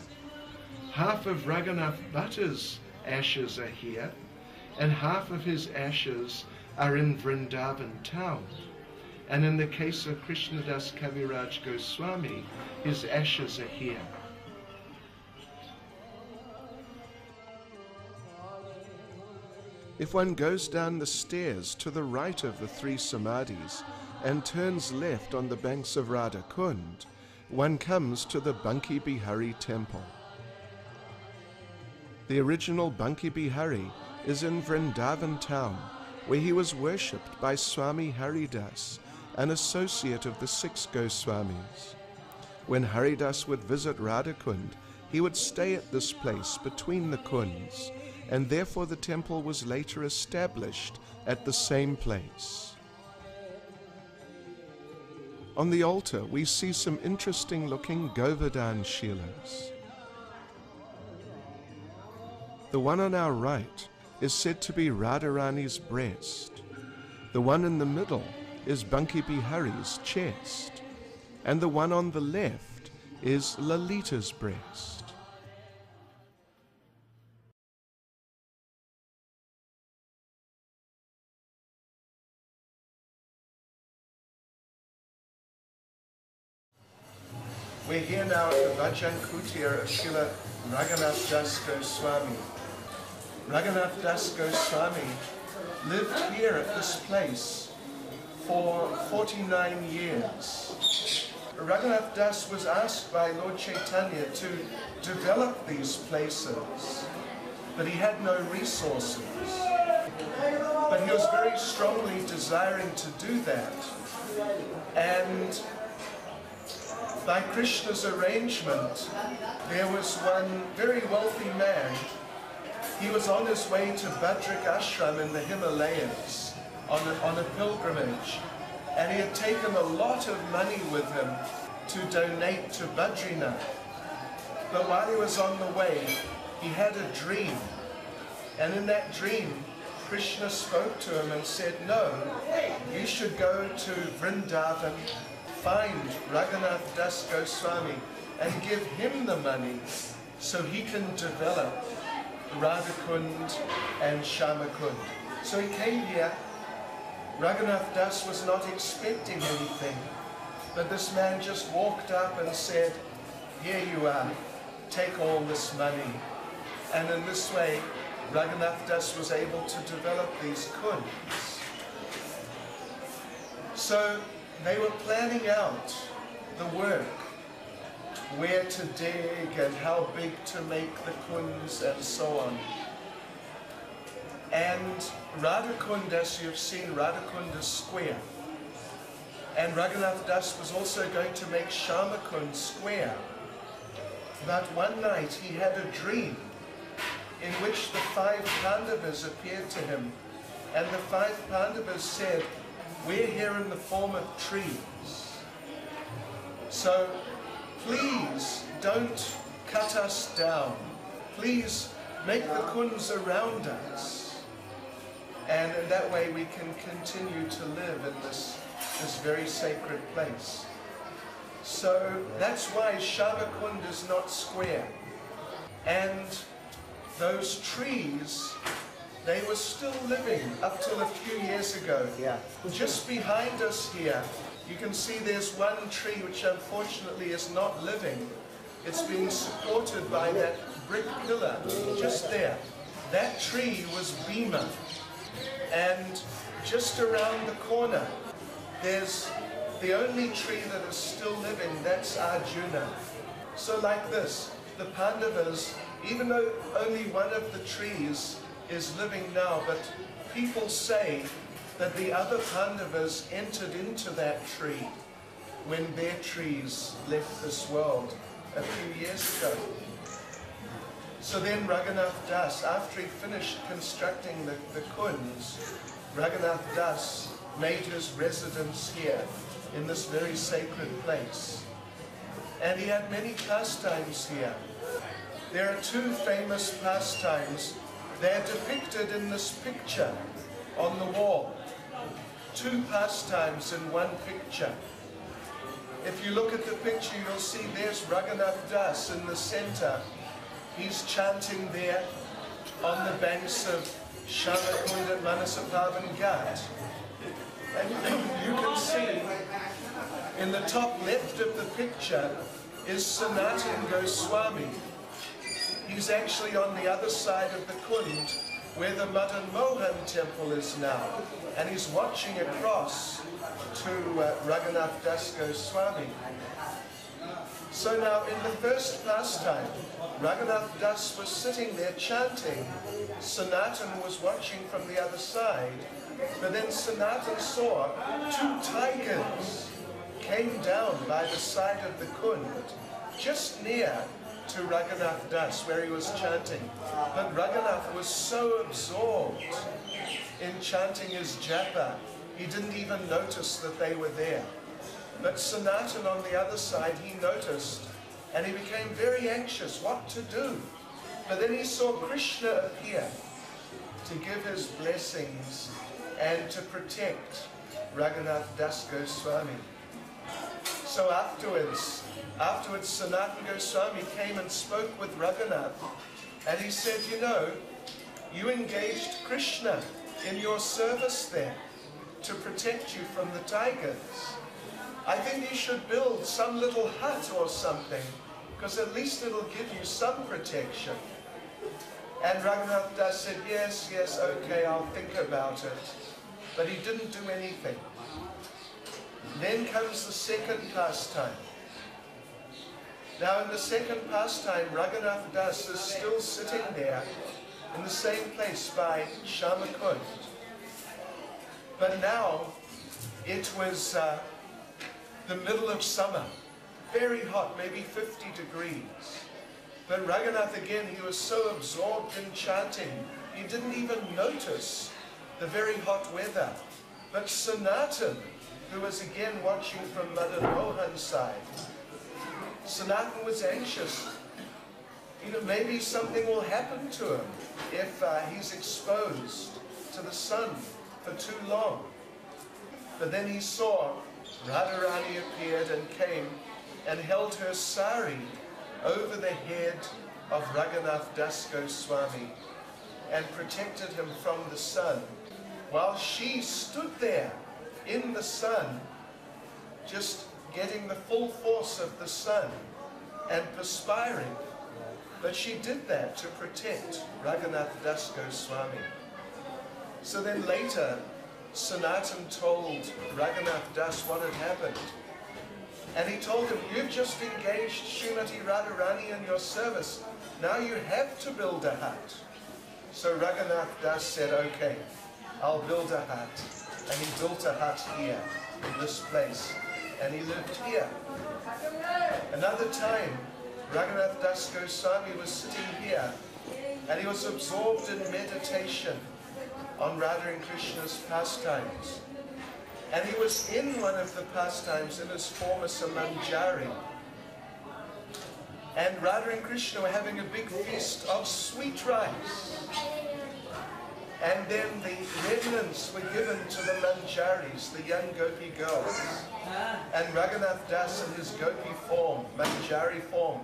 Half of Raghunath Bhatta's ashes are here, and half of his ashes are in Vrindavan town. And in the case of Krishnadas Kaviraj Goswami, his ashes are here. If one goes down the stairs to the right of the three Samadhis and turns left on the banks of Radha Kunda, one comes to the Banki Bihari temple. The original Banki Bihari is in Vrindavan town, where he was worshipped by Swami Haridas, an associate of the 6 Goswamis. When Haridas would visit Radha Kunda, he would stay at this place between the kunds, and therefore the temple was later established at the same place. On the altar we see some interesting looking Govardhana Shilas. The one on our right is said to be Radharani's breast. The one in the middle is Banki Bihari's chest, and the one on the left is Lalita's breast. We're here now at the Bhajan Kutir of Srila Raghunath Das Goswami. Raghunath Das Goswami lived here at this place for 49 years. Raghunath Das was asked by Lord Chaitanya to develop these places, but he had no resources. But he was very strongly desiring to do that. And by Krishna's arrangement, there was one very wealthy man. He was on his way to Badrik Ashram in the Himalayas on a pilgrimage, and he had taken a lot of money with him to donate to Badrinath. But while he was on the way, he had a dream, and in that dream, Krishna spoke to him and said, "No, you should go to Vrindavan, find Raghunath Das Goswami and give him the money so he can develop Radha Kunda and Shama Kunda." So he came here. Raghunath Das was not expecting anything, but this man just walked up and said, "Here you are, take all this money." And in this way, Raghunath Das was able to develop these kunds. So they were planning out the work, where to dig and how big to make the kunds and so on. And Radha Kunda, as you've seen, Radha Kunda square. And Raghunath Das was also going to make Shama Kunda square. But one night he had a dream in which the 5 Pandavas appeared to him. And the 5 Pandavas said, "We're here in the form of trees. So please don't cut us down. Please make the kunds around us." And in that way we can continue to live in this very sacred place. So that's why Shavakund is not square. And those trees, they were still living up till a few years ago. Yeah. Just behind us here, you can see there's one tree which unfortunately is not living. It's being supported by that brick pillar just there. That tree was Bhima. And just around the corner, there's the only tree that is still living, that's Arjuna. So like this, the Pandavas, even though only one of the trees is living now, but people say that the other Pandavas entered into that tree when their trees left this world a few years ago. So then Raghunath Das, after he finished constructing the kunds, Raghunath Das made his residence here in this very sacred place. And he had many pastimes here. There are two famous pastimes. They're depicted in this picture on the wall. Two pastimes in one picture. If you look at the picture, you'll see there's Raghunath Das in the center. He's chanting there on the banks of Shamakunda Manasapavan Ghat. And you can see in the top left of the picture is Sanatana Goswami. He's actually on the other side of the Kund where the Madan Mohan temple is now. And he's watching across to Raghunath Das Goswami. So now in the first pastime, Raghunath Das was sitting there chanting. Sanatana was watching from the other side. But then Sanatana saw two tigers came down by the side of the Kund, just near to Raghunath Das where he was chanting. But Raghunath was so absorbed in chanting his japa, he didn't even notice that they were there. But Sanatana on the other side, he noticed, and he became very anxious what to do. But then he saw Krishna appear to give his blessings and to protect Raghunath Das Goswami. So afterwards Sanatana Goswami came and spoke with Raghunath, and he said, you know, you engaged Krishna in your service there to protect you from the tigers. I think you should build some little hut or something, because at least it'll give you some protection. And Raghunath Das said, yes, okay, I'll think about it. But he didn't do anything. Then comes the second pastime. Now in the second pastime, Raghunath Das is still sitting there in the same place by Shamakund. But now it was the middle of summer, very hot, maybe 50 degrees. But Raghunath again, he was so absorbed in chanting, he didn't even notice the very hot weather. But Sanatana, who was again watching from Madan Mohan's side, Sanatana was anxious. You know, maybe something will happen to him if he's exposed to the sun for too long. But then he saw Radharani appeared and came and held her sari over the head of Raghunath Das Goswami and protected him from the sun, while she stood there in the sun, just getting the full force of the sun and perspiring. But she did that to protect Raghunath Das Goswami. So then later, Sanatana told Raghunath Das what had happened. And he told him, you've just engaged Srimati Radharani in your service. Now you have to build a hut. So Raghunath Das said, okay, I'll build a hut. And he built a hut here, in this place. And he lived here. Another time, Raghunath Das Goswami was sitting here, and he was absorbed in meditation on Radha and Krishna's pastimes. And he was in one of the pastimes in his form as a manjari. And Radha and Krishna were having a big feast of sweet rice. And then the remnants were given to the manjaris, the young gopi girls. And Raghunath Das in his gopi form, manjari form,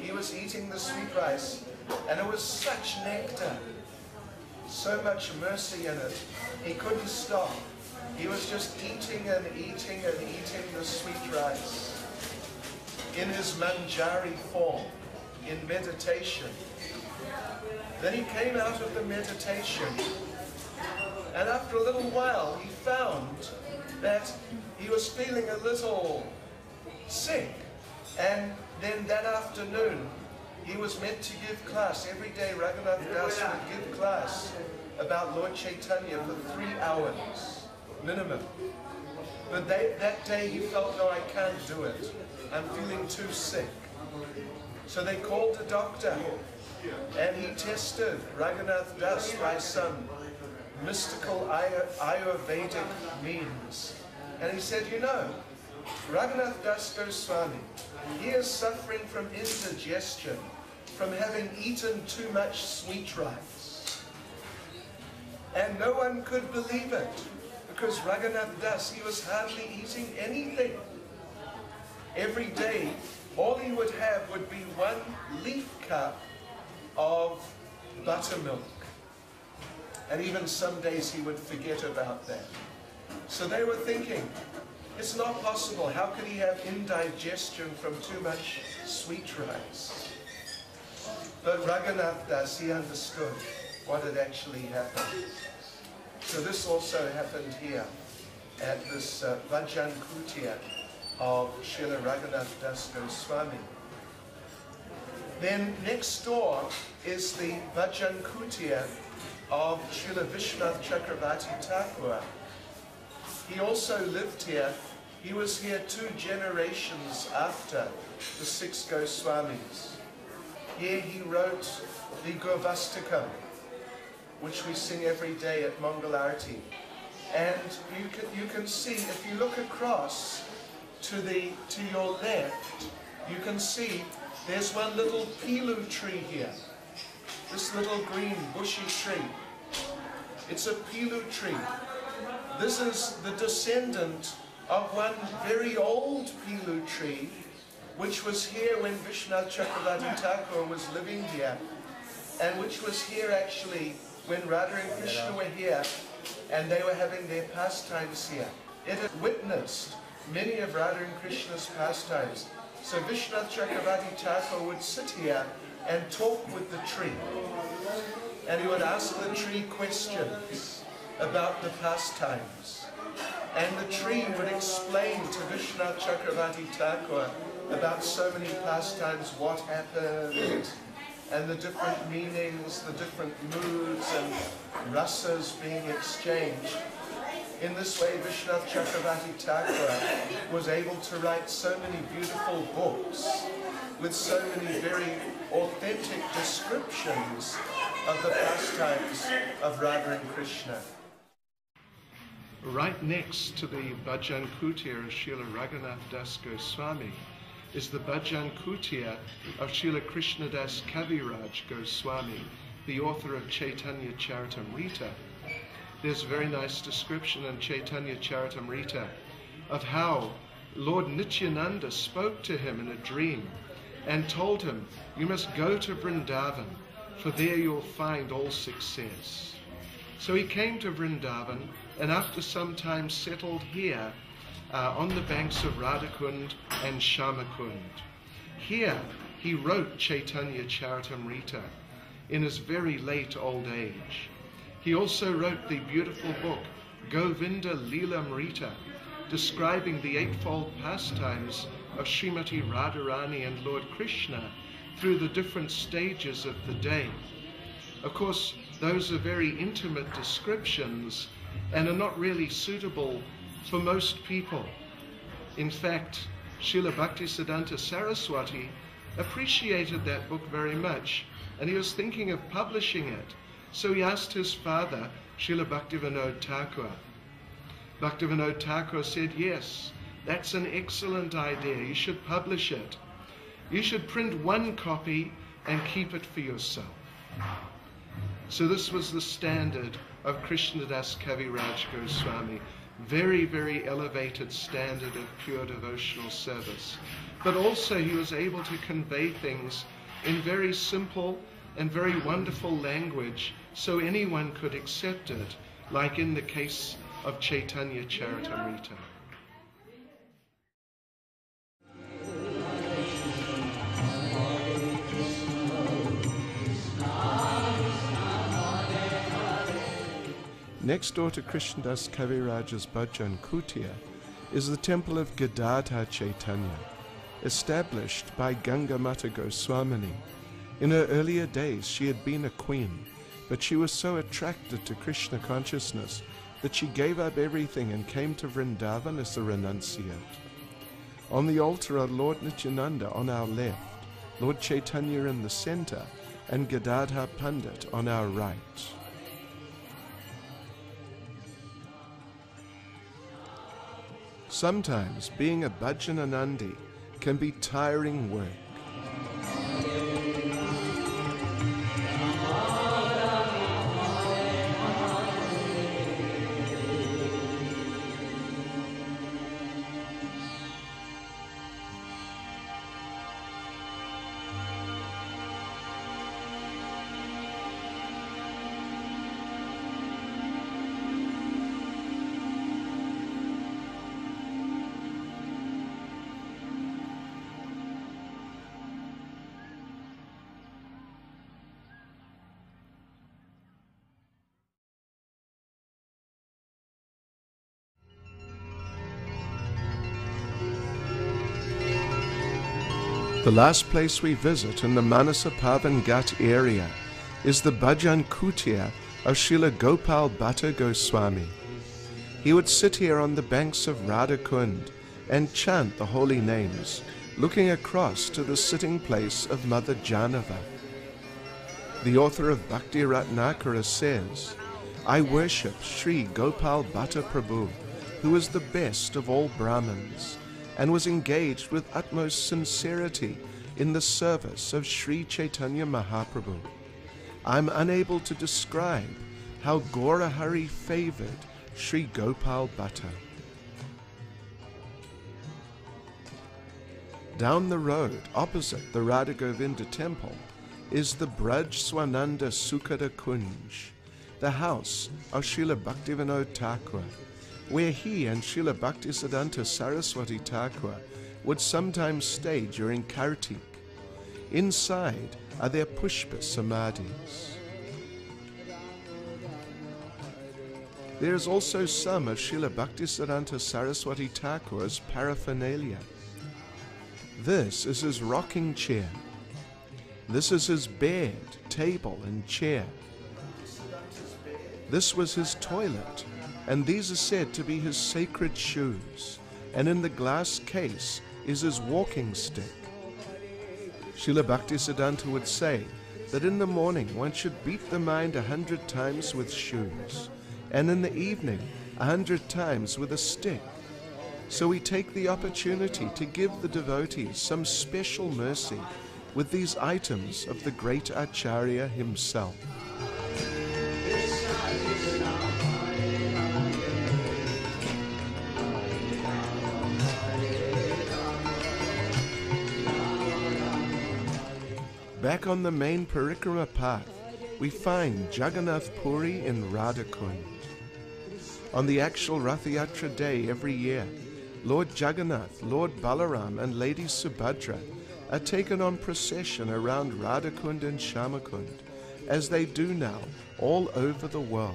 he was eating the sweet rice, and it was such nectar, so much mercy in it, he couldn't stop. He was just eating and eating and eating the sweet rice in his manjari form, in meditation. Then he came out of the meditation, and after a little while he found that he was feeling a little sick. And then that afternoon he was meant to give class. Every day Raghunath Das would give class about Lord Chaitanya for 3 hours minimum. But that day he felt, no, I can't do it. I'm feeling too sick. So they called a doctor, and he tested Raghunath Das by some mystical Ayurvedic means. And he said, you know, Raghunath Das Goswami, he is suffering from indigestion, from having eaten too much sweet rice. And no one could believe it, because Raghunath Das, he was hardly eating anything. Every day, all he would have would be 1 leaf cup of buttermilk. And even some days he would forget about that. So they were thinking, it's not possible. How could he have indigestion from too much sweet rice? But Raghunath Das, he understood what had actually happened. So this also happened here at this Bhajan Kutia of Srila Raghunath Das Goswami. Then next door is the Bhajan Kutia of Srila Vishwanath Chakravarti Thakur. He also lived here. He was here 2 generations after the 6 Goswamis. Here he wrote the Govastakam, which we sing every day at Mangalarti. And you can see, if you look across to your left, you can see there's one little pilu tree here. This little green bushy tree. It's a pilu tree. This is the descendant of one very old pilu tree, which was here when Vishwanath Chakravarti Thakur was living here, and which was here actually when Radha and Krishna were here, and they were having their pastimes here. It had witnessed many of Radha and Krishna's pastimes. So Vishwanath Chakravarti Thakur would sit here and talk with the tree. And he would ask the tree questions about the pastimes. And the tree would explain to Vishwanath Chakravarti Thakur about so many pastimes, what happened, and the different meanings, the different moods and rasas being exchanged. In this way, Vishwanath Chakravarti Thakur was able to write so many beautiful books with so many very authentic descriptions of the pastimes of Radha and Krishna. Right next to the Bhajan Kutia of Srila Raghunath Das Goswami is the Bhajan Kutia of Srila Krishnadas Kaviraj Goswami, the author of Chaitanya Charitamrita. There's a very nice description in Chaitanya Charitamrita of how Lord Nityananda spoke to him in a dream and told him, you must go to Vrindavan, for there you'll find all success. So he came to Vrindavan, and after some time settled here on the banks of Radha Kunda and Shamakund. Here he wrote Chaitanya Charitamrita in his very late old age. He also wrote the beautiful book Govinda Leelamrita, describing the eightfold pastimes of Srimati Radharani and Lord Krishna through the different stages of the day. Of course, those are very intimate descriptions and are not really suitable for most people. In fact, Srila Bhaktisiddhanta Saraswati appreciated that book very much, and he was thinking of publishing it. So he asked his father, Srila Bhaktivinoda Thakur. Bhaktivinoda Thakur said, yes, that's an excellent idea. You should publish it. You should print one copy and keep it for yourself. So this was the standard of Krishnadas Kaviraj Goswami. Very, very elevated standard of pure devotional service. But also he was able to convey things in very simple and very wonderful language so anyone could accept it, like in the case of Chaitanya Charitamrita. Next door to Krishnadas Kaviraj's Bhajan Kutia is the Temple of Gadadhar Chaitanya, established by Ganga Mata Goswamini. In her earlier days she had been a queen, but she was so attracted to Krishna consciousness that she gave up everything and came to Vrindavan as a renunciate. On the altar are Lord Nityananda on our left, Lord Chaitanya in the center, and Gadadhar Pandit on our right. Sometimes being a Bhajananandi can be tiring work. The last place we visit in the Manasa Pavan Ghat area is the Bhajan Kutia of Srila Gopal Bhatta Goswami. He would sit here on the banks of Radha Kunda and chant the holy names, looking across to the sitting place of Mother Janava. The author of Bhakti Ratnakara says, "I worship Sri Gopal Bhatta Prabhu, who is the best of all Brahmins, and was engaged with utmost sincerity in the service of Sri Chaitanya Mahaprabhu. I am unable to describe how Gaurahari favored Sri Gopal Bhatta." Down the road, opposite the Radha Govinda temple, is the Braj Swananda Sukhada Kunj, the house of Srila Bhaktivinoda Thakur, where he and Srila Bhaktisiddhanta Saraswati Thakur would sometimes stay during Kartik. Inside are their Pushpa Samadhis. There is also some of Srila Bhaktisiddhanta Saraswati Thakur's paraphernalia. This is his rocking chair. This is his bed, table, and chair. This was his toilet, and these are said to be his sacred shoes, and in the glass case is his walking stick. Srila Bhaktisiddhanta would say that in the morning one should beat the mind 100 times with shoes, and in the evening 100 times with a stick. So we take the opportunity to give the devotees some special mercy with these items of the great Acharya himself. Back on the main Parikrama path, we find Jagannath Puri in Radha Kunda. On the actual Rath Yatra day every year, Lord Jagannath, Lord Balaram and Lady Subhadra are taken on procession around Radha Kunda and Shamakund, as they do now all over the world.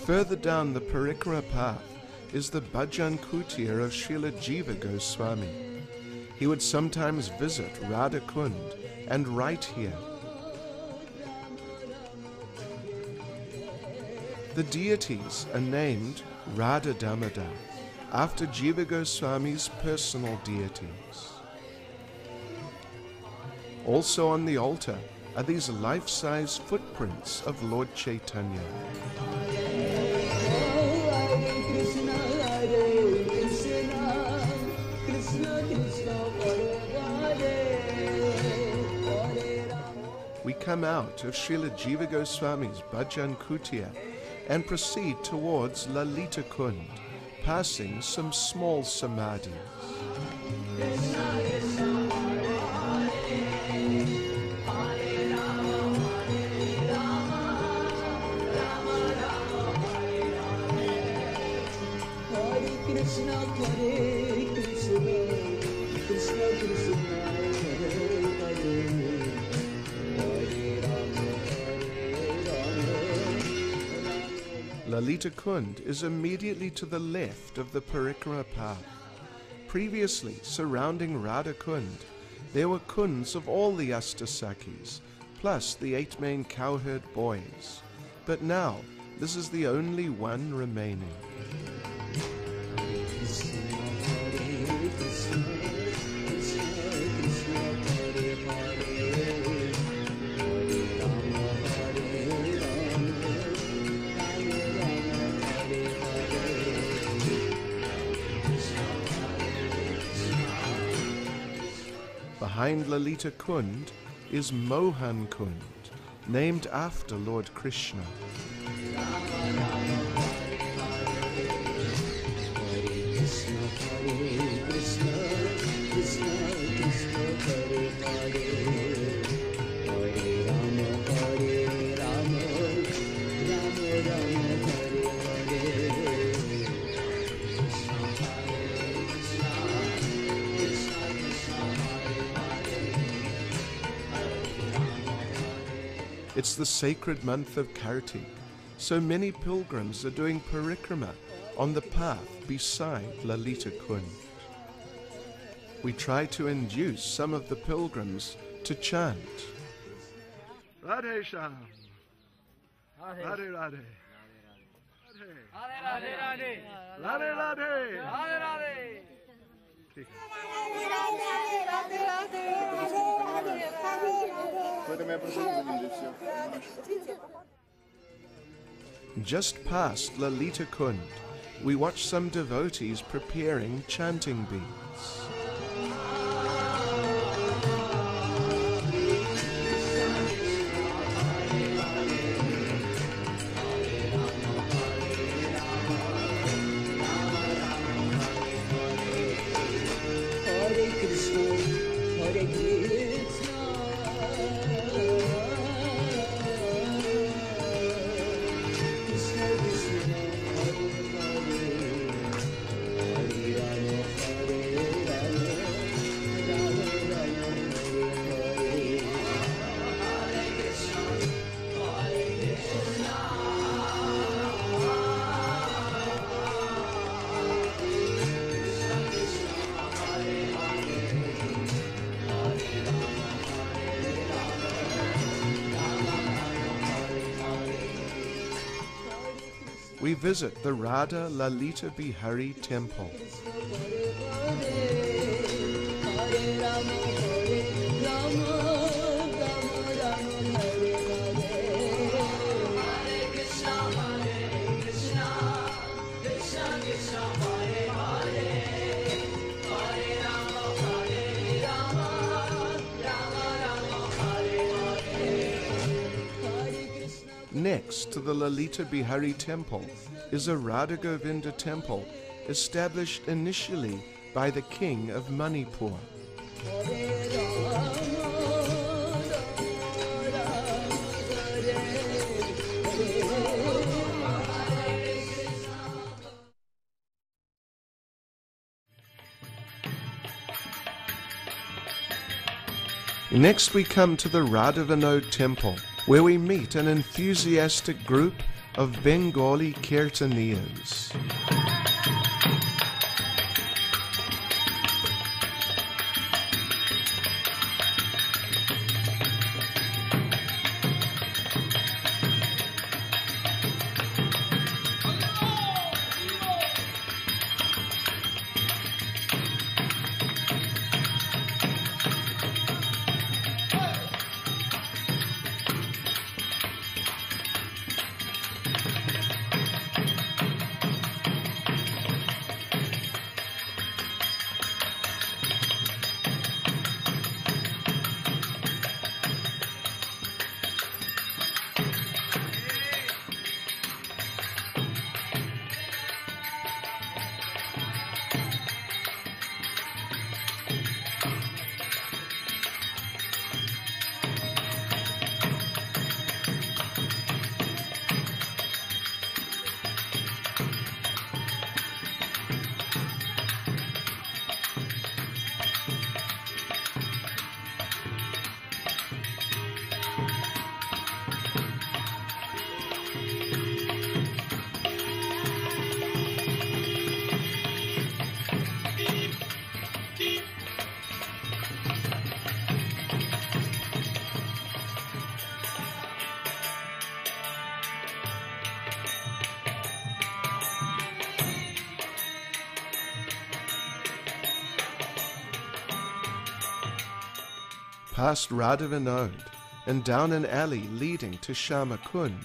Further down the Parikrama path is the Bhajan Kutir of Srila Jiva Goswami. He would sometimes visit Radha Kunda and write here. The deities are named Radha Damada, after Jiva Goswami's personal deities. Also on the altar are these life-size footprints of Lord Chaitanya. We come out of Srila Jiva Goswami's Bhajan Kutia and proceed towards Lalita Kund, passing some small samadhis. Lalita Kund is immediately to the left of the Parikrama path. Previously, surrounding Radha Kund, there were kunds of all the Ashta Sakhis, plus the 8 main cowherd boys. But now, this is the only one remaining. Behind Lalita Kund is Mohan Kund, named after Lord Krishna. It's the sacred month of Kartik, so many pilgrims are doing parikrama on the path beside Lalita Kund. We try to induce some of the pilgrims to chant Radhe Sham, Radhe Radhe, Radhe Radhe, Radhe Radhe, Radhe Radhe. Just past Lalita Kund, we watch some devotees preparing chanting beads. We visit the Radha Lalita Bihari Temple. Next to the Lalita Bihari temple is a Radha Govinda temple established initially by the king of Manipur. Next we come to the Radha Vinod temple, where we meet an enthusiastic group of Bengali Kirtaniyas. Past Radha Vinod and down an alley leading to Shamakund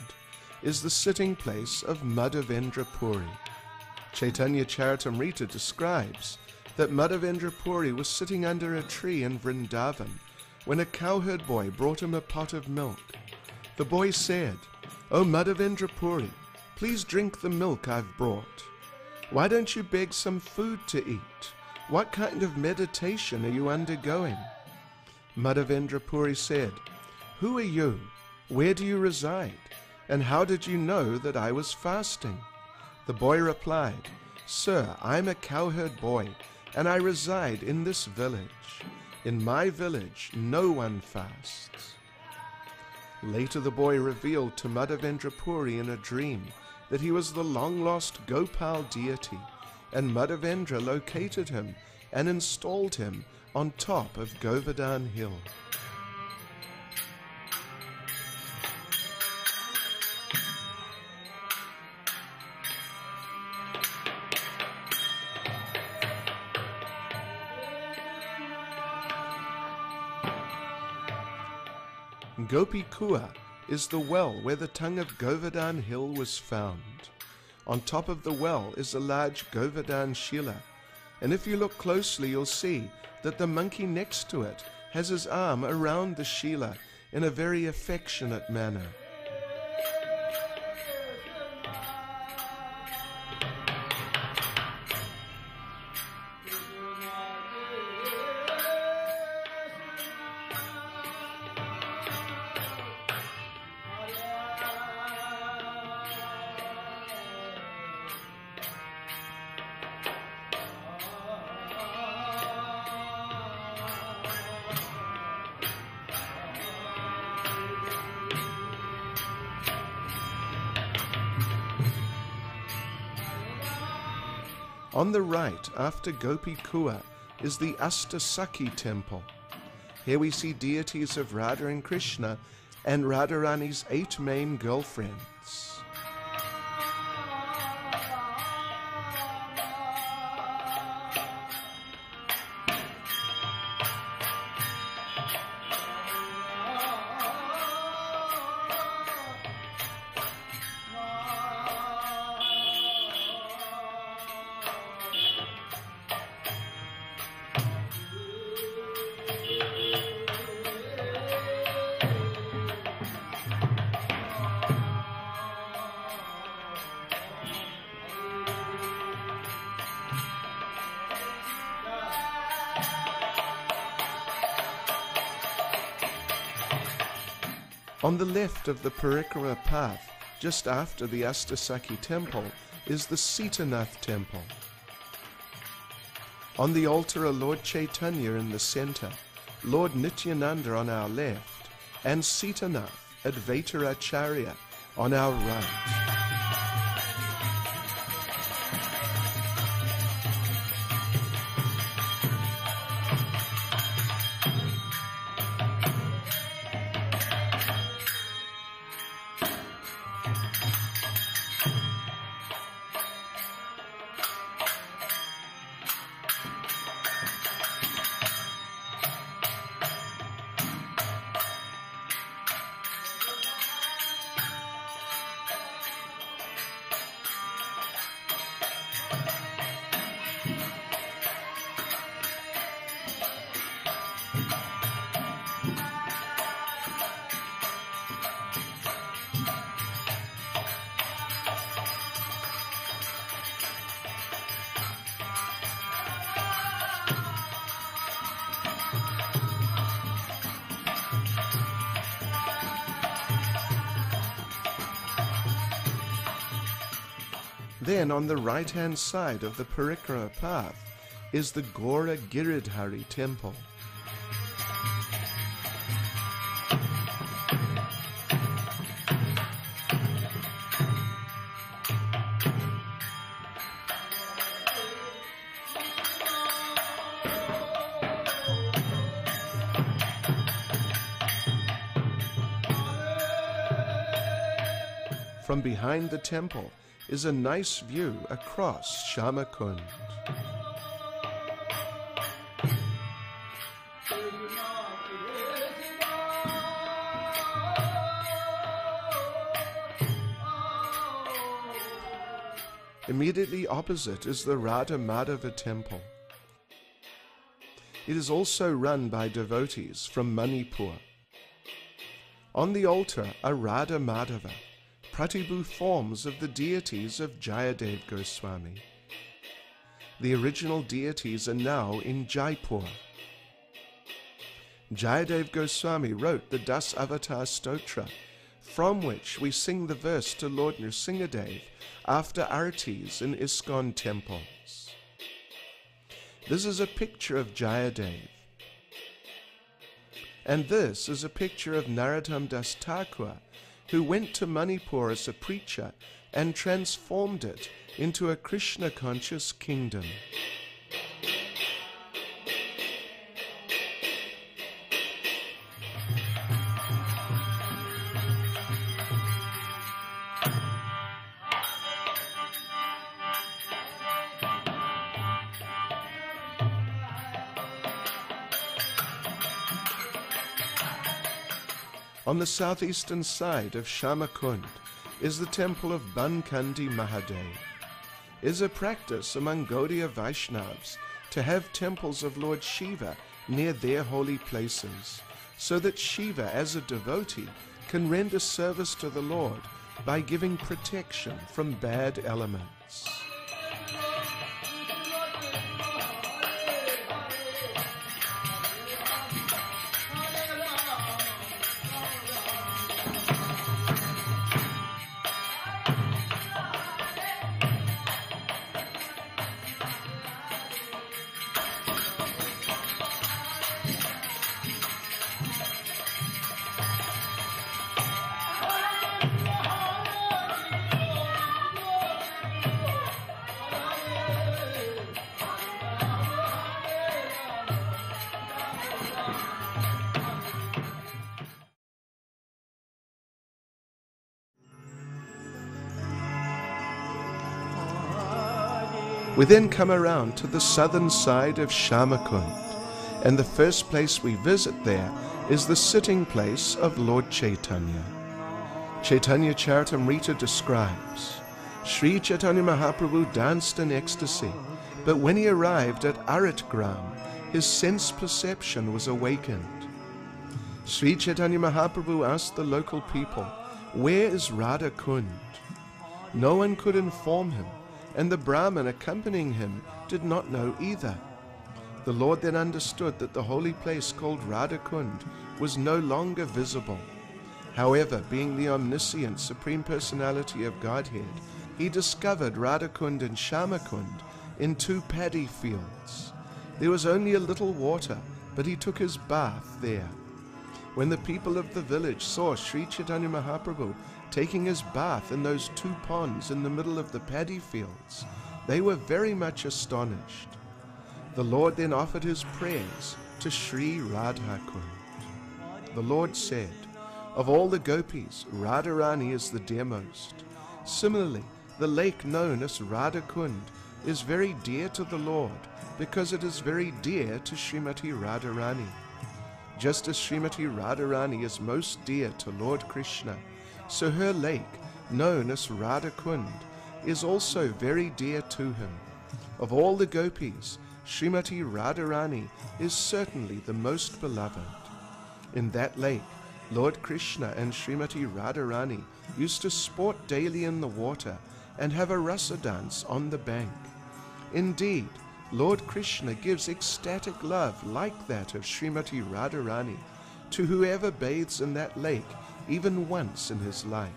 is the sitting place of Madhavendra Puri. Chaitanya Charitamrita describes that Madhavendra Puri was sitting under a tree in Vrindavan when a cowherd boy brought him a pot of milk. The boy said, "O Madhavendra Puri, please drink the milk I've brought. Why don't you beg some food to eat? What kind of meditation are you undergoing?" Madhavendra Puri said, "Who are you? Where do you reside? And how did you know that I was fasting?" The boy replied, "Sir, I'm a cowherd boy, and I reside in this village. In my village, no one fasts." Later the boy revealed to Madhavendra Puri in a dream that he was the long-lost Gopal deity, and Madhavendra located him and installed him on top of Govardhana Hill. Gopi Kua is the well where the tongue of Govardhana Hill was found. On top of the well is a large Govardhana Shila, and if you look closely you'll see that the monkey next to it has his arm around the Shila in a very affectionate manner. On the right, after Gopi Kua, is the Ashta Sakhi temple. Here we see deities of Radha and Krishna and Radharani's 8 main girlfriends. On the left of the Parikrama path, just after the Ashta Sakhi temple, is the Sitanath temple. On the altar are Lord Chaitanya in the center, Lord Nityananda on our left, and Sitanath, Advaita Acharya, on our right. Then on the right-hand side of the Parikrama path is the Gaura Giridhari temple. From behind the temple is a nice view across Shamakund. Immediately opposite is the Radha Madhava temple. It is also run by devotees from Manipur. On the altar are Radha Madhava, Pratibhu forms of the deities of Jayadev Goswami. The original deities are now in Jaipur. Jayadev Goswami wrote the Das Avatar Stotra, from which we sing the verse to Lord Nrsingadev after artis in Iskcon temples. This is a picture of Jayadev. And this is a picture of Narottam Das Thakur, who went to Manipur as a preacher and transformed it into a Krishna-conscious kingdom. On the southeastern side of Shamakund is the temple of Banki Mahadev. It is a practice among Gaudiya Vaishnavas to have temples of Lord Shiva near their holy places, so that Shiva as a devotee can render service to the Lord by giving protection from bad elements. We then come around to the southern side of Shamakund, and the first place we visit there is the sitting place of Lord Chaitanya. Chaitanya Charitamrita describes, Sri Chaitanya Mahaprabhu danced in ecstasy, but when he arrived at Aritgram, his sense perception was awakened. Sri Chaitanya Mahaprabhu asked the local people, "Where is Radha Kunda?" No one could inform him, and the Brahmin accompanying him did not know either. The Lord then understood that the holy place called Radha Kunda was no longer visible. However, being the omniscient Supreme Personality of Godhead, he discovered Radha Kunda and Shamakund in two paddy fields. There was only a little water, but he took his bath there. When the people of the village saw Sri Chaitanya Mahaprabhu taking his bath in those two ponds in the middle of the paddy fields, they were very much astonished. The Lord then offered his prayers to Sri Radhakunda. The Lord said, "Of all the gopis, Radharani is the dearmost." Similarly, the lake known as Radhakunda is very dear to the Lord because it is very dear to Srimati Radharani. Just as Srimati Radharani is most dear to Lord Krishna, so her lake, known as Radhakunda, is also very dear to him. Of all the gopis, Srimati Radharani is certainly the most beloved. In that lake, Lord Krishna and Srimati Radharani used to sport daily in the water and have a rasa dance on the bank. Indeed, Lord Krishna gives ecstatic love like that of Srimati Radharani to whoever bathes in that lake even once in his life.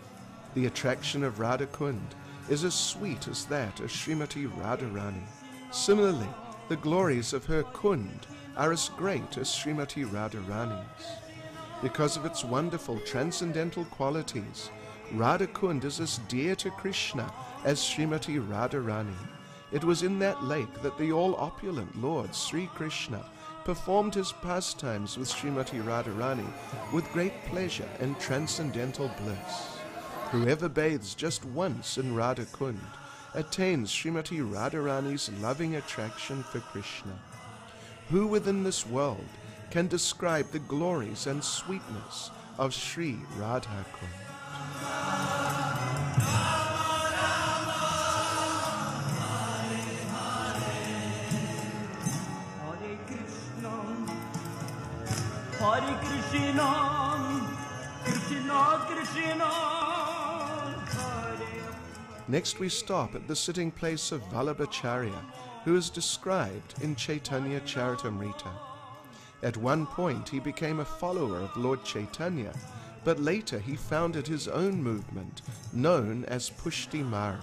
The attraction of Radhakunda is as sweet as that of Srimati Radharani. Similarly, the glories of her Kund are as great as Srimati Radharani's. Because of its wonderful transcendental qualities, Radhakunda is as dear to Krishna as Srimati Radharani. It was in that lake that the all-opulent Lord Sri Krishna performed his pastimes with Srimati Radharani with great pleasure and transcendental bliss. Whoever bathes just once in Radhakunda attains Srimati Radharani's loving attraction for Krishna. Who within this world can describe the glories and sweetness of Sri Radhakunda? Krishna, Krishna Krishna, Hare. Next we stop at the sitting place of Vallabhacharya, who is described in Chaitanya Charitamrita. At one point he became a follower of Lord Chaitanya, but later he founded his own movement, known as Pushti Marg.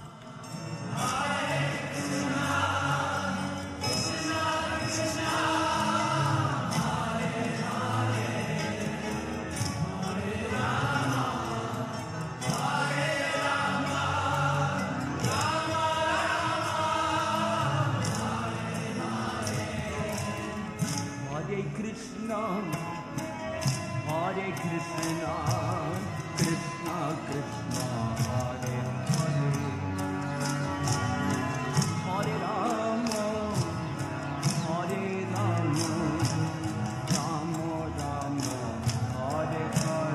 Hare Krishna, Krishna Krishna, Hare Hare, Hare Rama, Hare Rama, Rama Rama, Hare Hare.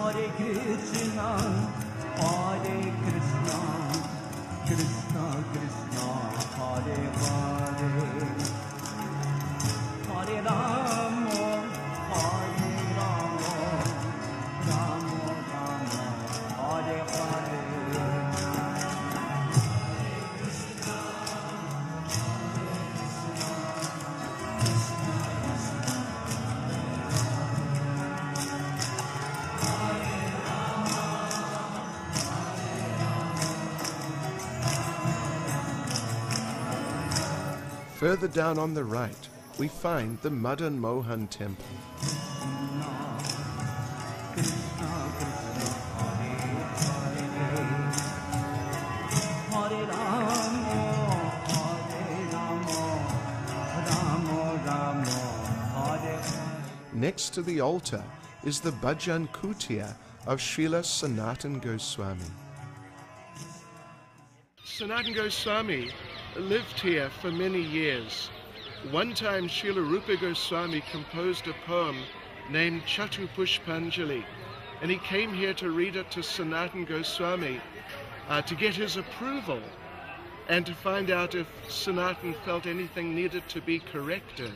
Hare Krishna, Hare Krishna, Krishna Krishna, Hare Hare, Hare Rama, Hare Rama, Rama Rama, Hare Hare. Further down on the right, we find the Madan Mohan Temple. Next to the altar is the Bhajan Kutia of Srila Sanatan Goswami. Sanatan Goswami lived here for many years. One time Srila Rupa Goswami composed a poem named Chatu Pushpanjali, and he came here to read it to Sanatan Goswami to get his approval and to find out if Sanatan felt anything needed to be corrected.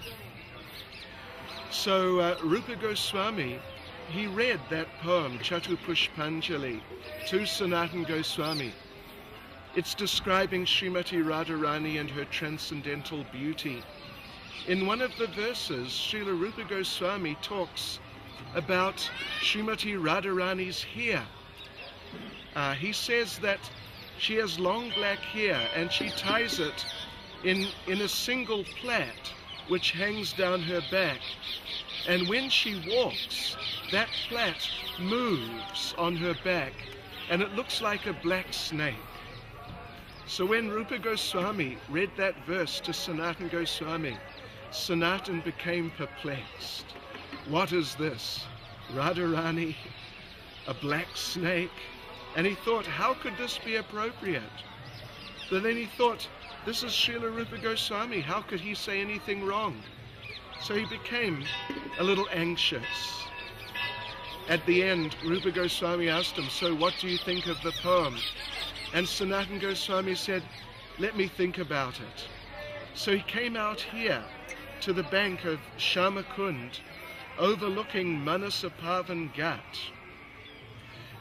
So Rupa Goswami, he read that poem, Chatu Pushpanjali, to Sanatan Goswami. It's describing Srimati Radharani and her transcendental beauty. In one of the verses, Srila Rupa Goswami talks about Srimati Radharani's hair. He says that she has long black hair and she ties it in a single plait which hangs down her back. And when she walks, that plait moves on her back and it looks like a black snake. So when Rupa Goswami read that verse to Sanatan Goswami, Sanatan became perplexed. What is this? Radharani, a black snake? And he thought, how could this be appropriate? But then he thought, this is Srila Rupa Goswami, how could he say anything wrong? So he became a little anxious. At the end, Rupa Goswami asked him, so what do you think of the poem? And Sanatan Goswami said, let me think about it. So he came out here to the bank of Shamakund, overlooking Manasapavan Ghat.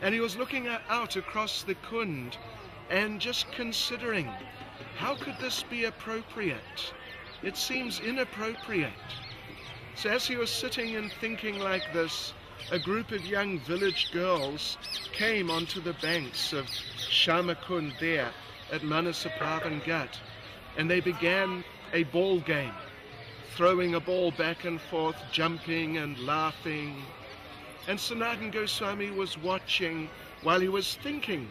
And he was looking out across the Kund and just considering, how could this be appropriate? It seems inappropriate. So as he was sitting and thinking like this, a group of young village girls came onto the banks of Shamakund there at Manasapavan Ghat, and they began a ball game, throwing a ball back and forth, jumping and laughing. And Sanatan Goswami was watching while he was thinking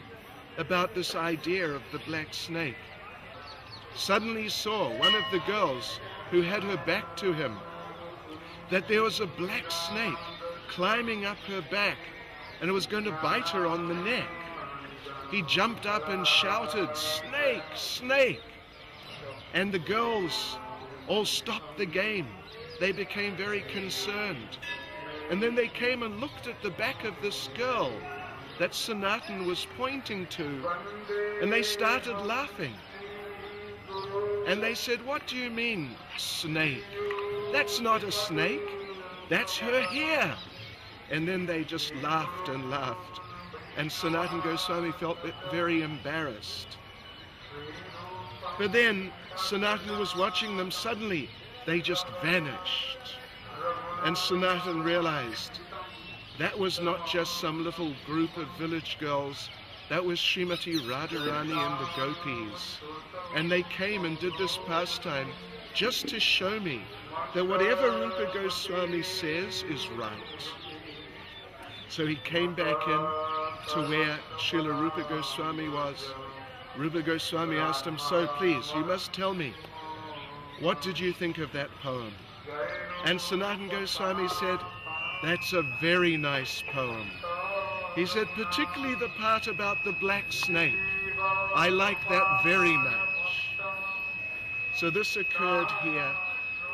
about this idea of the black snake. Suddenly he saw one of the girls who had her back to him, that there was a black snake climbing up her back and it was going to bite her on the neck. he jumped up and shouted, "Snake, snake!" And the girls all stopped the game. They became very concerned. And then they came and looked at the back of this girl that Sanatan was pointing to, and they started laughing. And they said, "What do you mean, snake? That's not a snake. That's her hair." And then they just laughed and laughed. And Sanatan Goswami felt very embarrassed. But then Sanatan was watching them. Suddenly, they just vanished. And Sanatan realized that was not just some little group of village girls. That was Srimati Radharani and the gopis. And they came and did this pastime just to show me that whatever Rupa Goswami says is right. So he came back in to where Srila Rupa Goswami was. Rupa Goswami asked him, "So please, you must tell me, what did you think of that poem?" And Sanatan Goswami said, "That's a very nice poem." He said, "Particularly the part about the black snake. I like that very much." So this occurred here,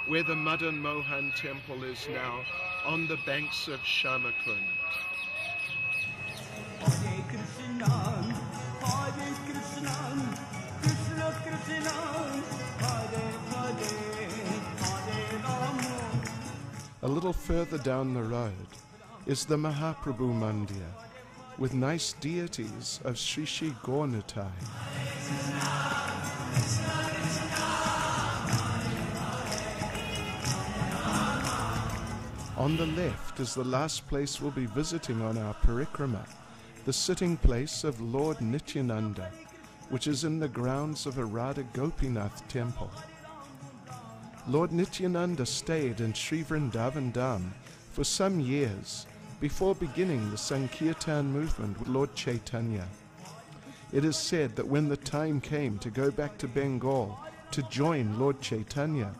where the Madan Mohan temple is now, on the banks of Shamakund. Hare Krishna, Hare Krishna, Krishna Krishna, Hare Hare, Hare Rama. A little further down the road is the Mahaprabhu Mandir, with nice deities of Sri Sri Gaurnitai. On the left is the last place we'll be visiting on our parikrama, the sitting place of Lord Nityananda, which is in the grounds of a Radha Gopinath temple. Lord Nityananda stayed in Sri Vrindavan Dham for some years before beginning the Sankirtan movement with Lord Chaitanya. It is said that when the time came to go back to Bengal to join Lord Chaitanya,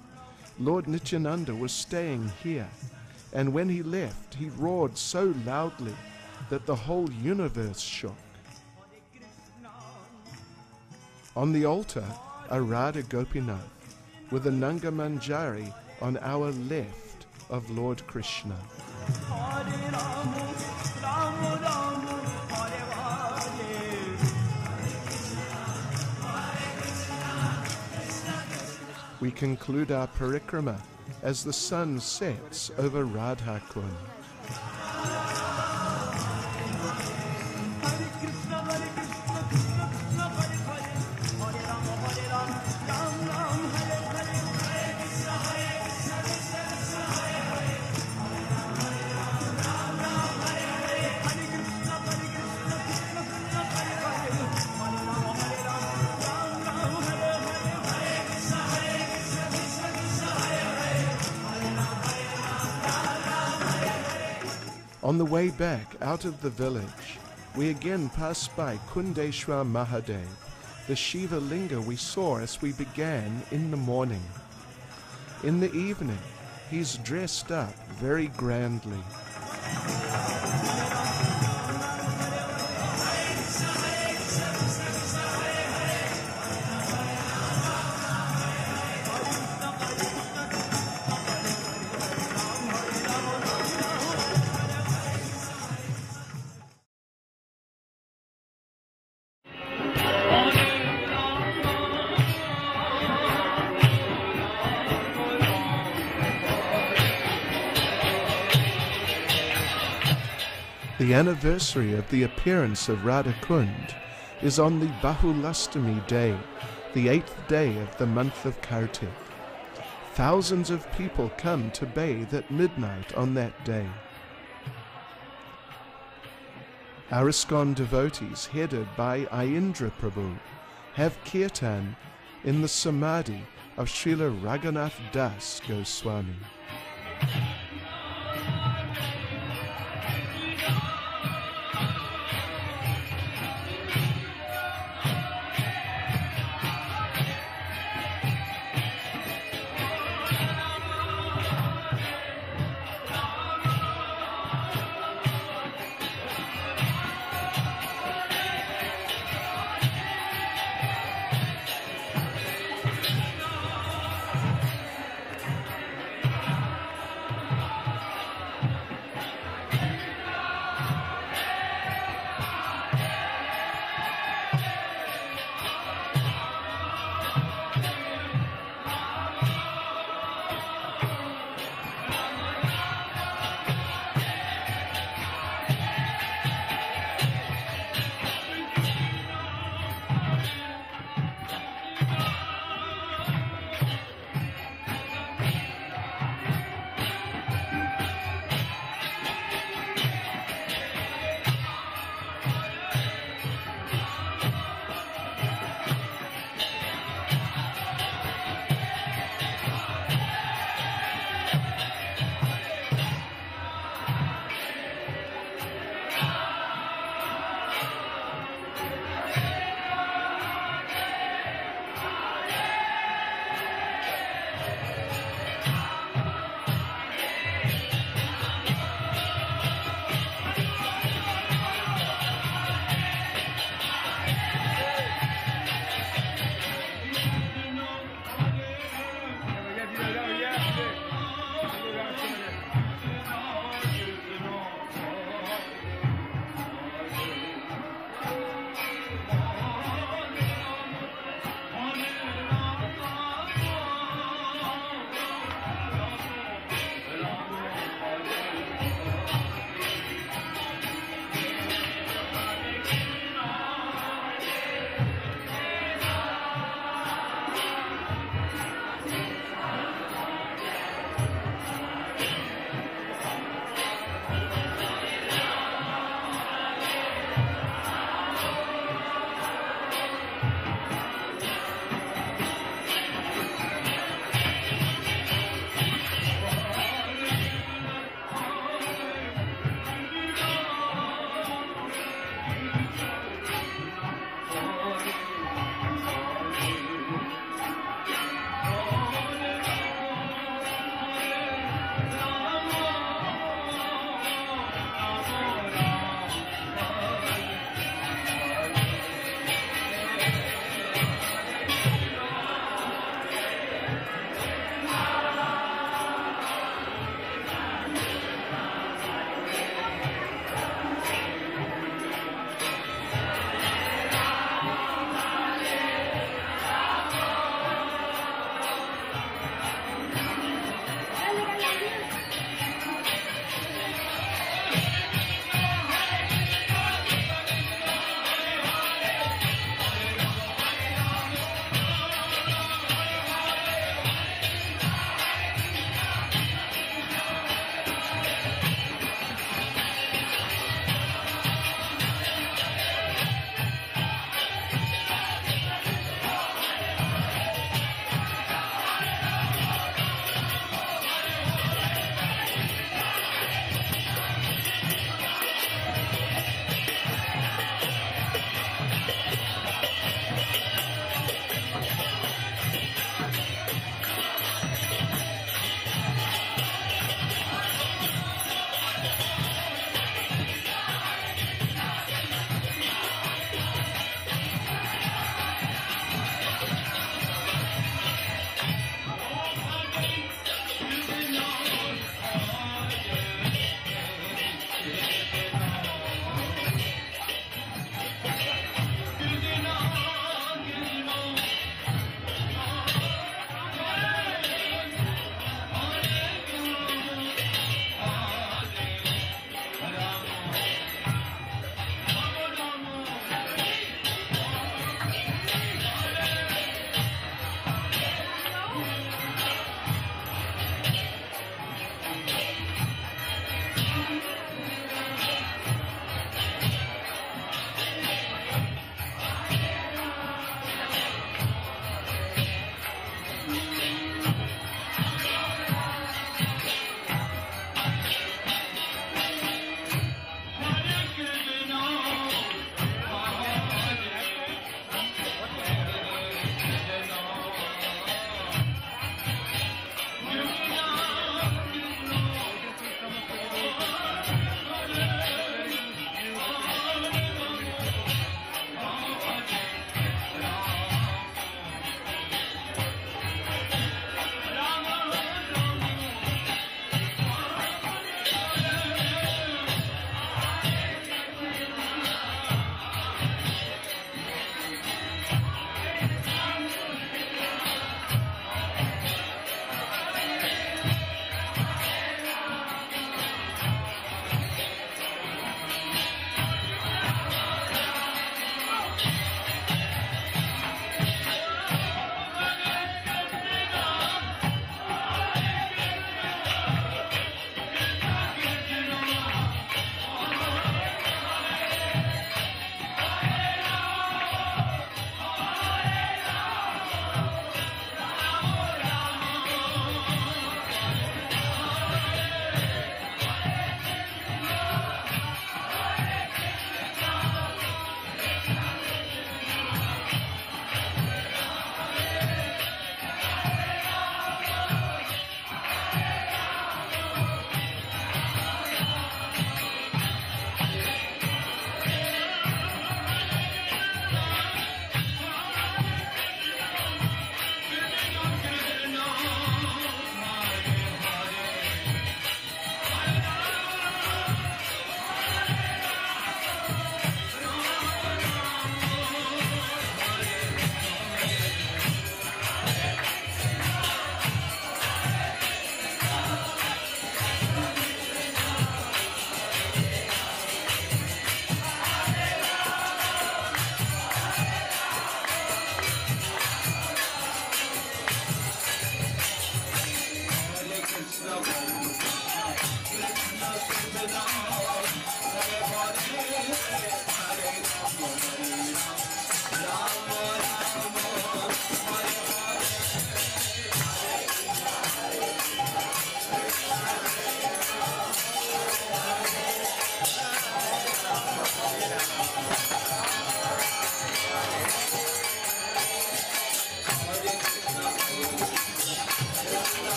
Lord Nityananda was staying here, and when he left, he roared so loudly that the whole universe shook. On the altar are Radha Gopinath, with a Nanga Manjari on our left of Lord Krishna. Hare Rama, Rama Rama, Hare Hare. We conclude our parikrama as the sun sets over Radha Kunda. On the way back out of the village, we again pass by Kundeshwar Mahadev, the Shiva Linga we saw as we began in the morning. In the evening, he's dressed up very grandly. The anniversary of the appearance of Radha Kunda is on the Bahulastami day, the 8th day of the month of Kartik. Thousands of people come to bathe at midnight on that day. Our Iskcon devotees, headed by Ayindra Prabhu, have kirtan in the samadhi of Srila Raghav Das Goswami.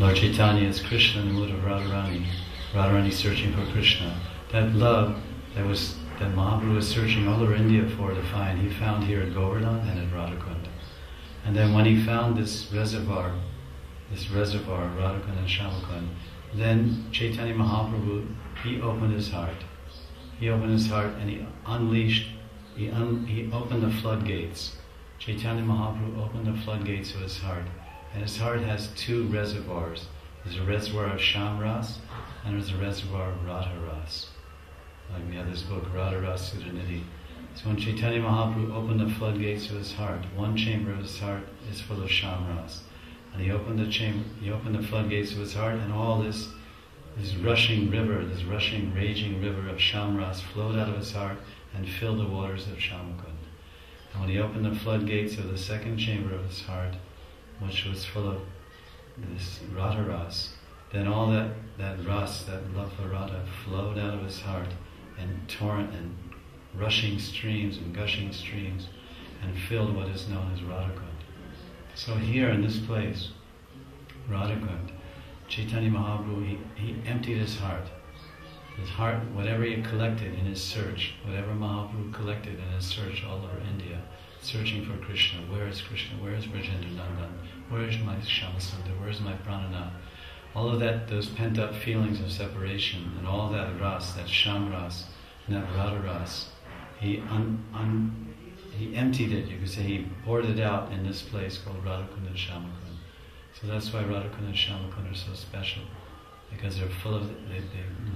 Lord Chaitanya is Krishna in the mood of Radharani. Radharani searching for Krishna. That love that Mahaprabhu was searching all over India for to find, he found here at Govardhana and at Radha Kunda. And then when he found this reservoir, Radha Kunda and Shamakund, then Chaitanya Mahaprabhu, he opened his heart. He opened his heart and he unleashed, he opened the floodgates. Chaitanya Mahaprabhu opened the floodgates of his heart. And his heart has two reservoirs. There's a reservoir of Shamras and there's a reservoir of Radha Ras. Like we have this book, Radha Ras Sudhanidhi. So when Chaitanya Mahaprabhu opened the floodgates of his heart, one chamber of his heart is full of Shamras. And he opened the floodgates of his heart, and all this rushing river, this rushing, raging river of Shamras flowed out of his heart and filled the waters of Shamakund. And when he opened the floodgates of the second chamber of his heart, which was full of this Radha Ras, then all that Ras, that love for Radha, flowed out of his heart and torrent and rushing streams and gushing streams and filled what is known as Radhakund. So here in this place, Radhakund, Chaitanya Mahaprabhu, he emptied his heart. His heart, whatever he collected in his search, whatever Mahaprabhu collected in his search all over India, searching for Krishna. Where is Krishna? Where is Brajendra Nandan? Where is my Shamsunda? Where is my Prananath? All of that, those pent-up feelings of separation, and all that ras, that Shamras, and that Radha Ras, he emptied it, you could say, he poured it out in this place called Radha Kunda and Shamakund. So that's why Radha Kunda and Shamakund are so special, because they're full of, they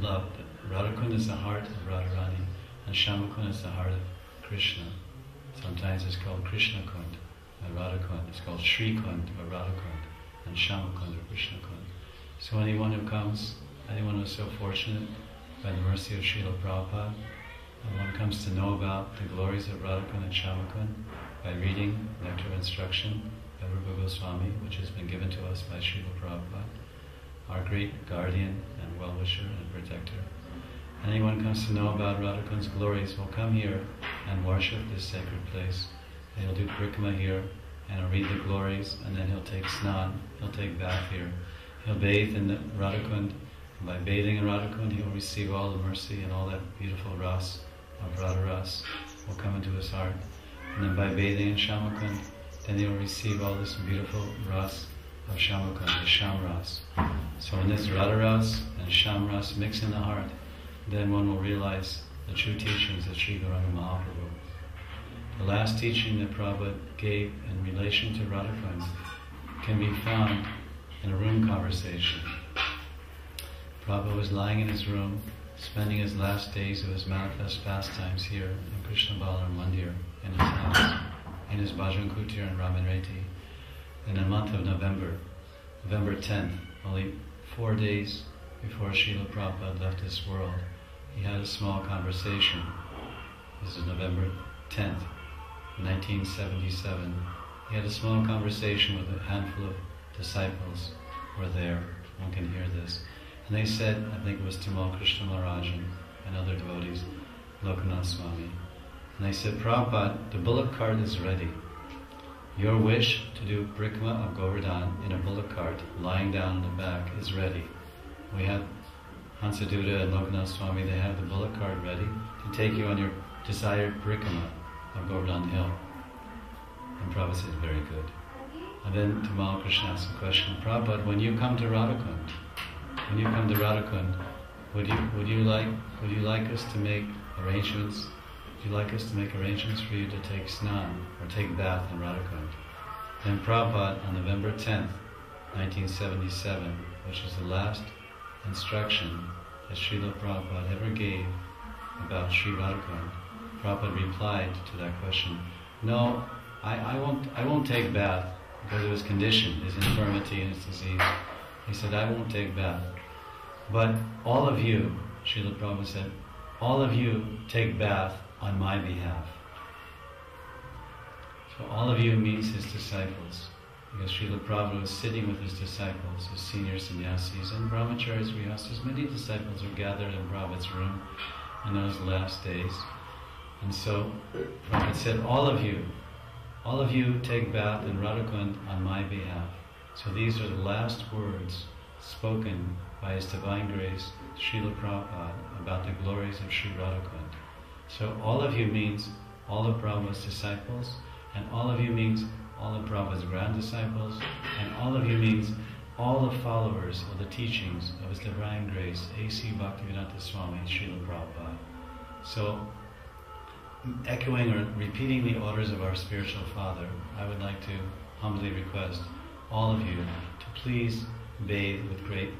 love. Radha Kunda is the heart of Radharani, and Shamakund is the heart of Krishna. Sometimes it's called Krishna Kund and Radha Kunda. It's called Sri Kund or Radha Kunda and Shama Kund or Krishna Kund. So anyone who comes, anyone who's so fortunate by the mercy of Srila Prabhupada, and one comes to know about the glories of Radha Kunda and Shama Kunda by reading Nectar of Instruction by Rupa Goswami, which has been given to us by Srila Prabhupada, our great guardian and well-wisher and protector. Anyone comes to know about Radha Kunda's glories will come here and worship this sacred place. And he'll do parikramā here, and he'll read the glories, and then he'll take snan, he'll take bath here. He'll bathe in the Radha Kunda, and by bathing in Radha Kunda, he'll receive all the mercy and all that beautiful ras of Radha Ras will come into his heart. And then by bathing in Shama Kunda, then he'll receive all this beautiful ras of Shama Kunda, the Sham Ras. So when this Radha Ras and Sham Ras mix in the heart, then one will realize the true teachings of Sri Govardhana Mahaprabhu. The last teaching that Prabhupada gave in relation to Radha Kunda can be found in a room conversation. Prabhupada was lying in his room, spending his last days of his manifest pastimes here in Krishna Balar Mandir, in his house, in his Bhajan Kutir in Ramanreti, in the month of November 10th, only 4 days before Srila Prabhupada left this world. He had a small conversation. This is November 10th, 1977. He had a small conversation with a handful of disciples who were there. One can hear this. And they said, I think it was Tamal Krishna Maharajan and other devotees, Lokanath Swami. And they said, Prabhupada, the bullock cart is ready. Your wish to do parikramā of Govardhana in a bullock cart, lying down in the back, is ready. We have Hansaduta and Lokanath Swami, they have the bullock cart ready to take you on your desired parikramā of Govardhana Hill. And Prabhupada said, very good. And then Tamal Krishna asked a question, Prabhupada, when you come to Radhakunda, would you like us to make arrangements? Would you like us to make arrangements for you to take snan or take bath in Radhakunda? Then Prabhupada on November 10th, 1977, which is the last instruction that Srila Prabhupada ever gave about Sri Radhakunda, Prabhupada replied to that question, no, I won't take bath because of his condition, his infirmity and his disease. He said, I won't take bath. But all of you, Srila Prabhupada said, all of you take bath on my behalf. So all of you means his disciples. Because Srila Prabhupada was sitting with his disciples, his senior sannyasis and brahmacharis, grihastas. Many disciples were gathered in Prabhupada's room in those last days. And so Prabhupada said, all of you take bath in Radhakunda on my behalf. So these are the last words spoken by His Divine Grace, Srila Prabhupada, about the glories of Sri Radhakunda. So all of you means all of Prabhupada's disciples, and all of you means all of Prabhupada's grand disciples, and all of you means all the followers of the teachings of His Divine Grace, A.C. Bhaktivedanta Swami, Srila Prabhupada. So, echoing or repeating the orders of our spiritual father, I would like to humbly request all of you to please bathe with great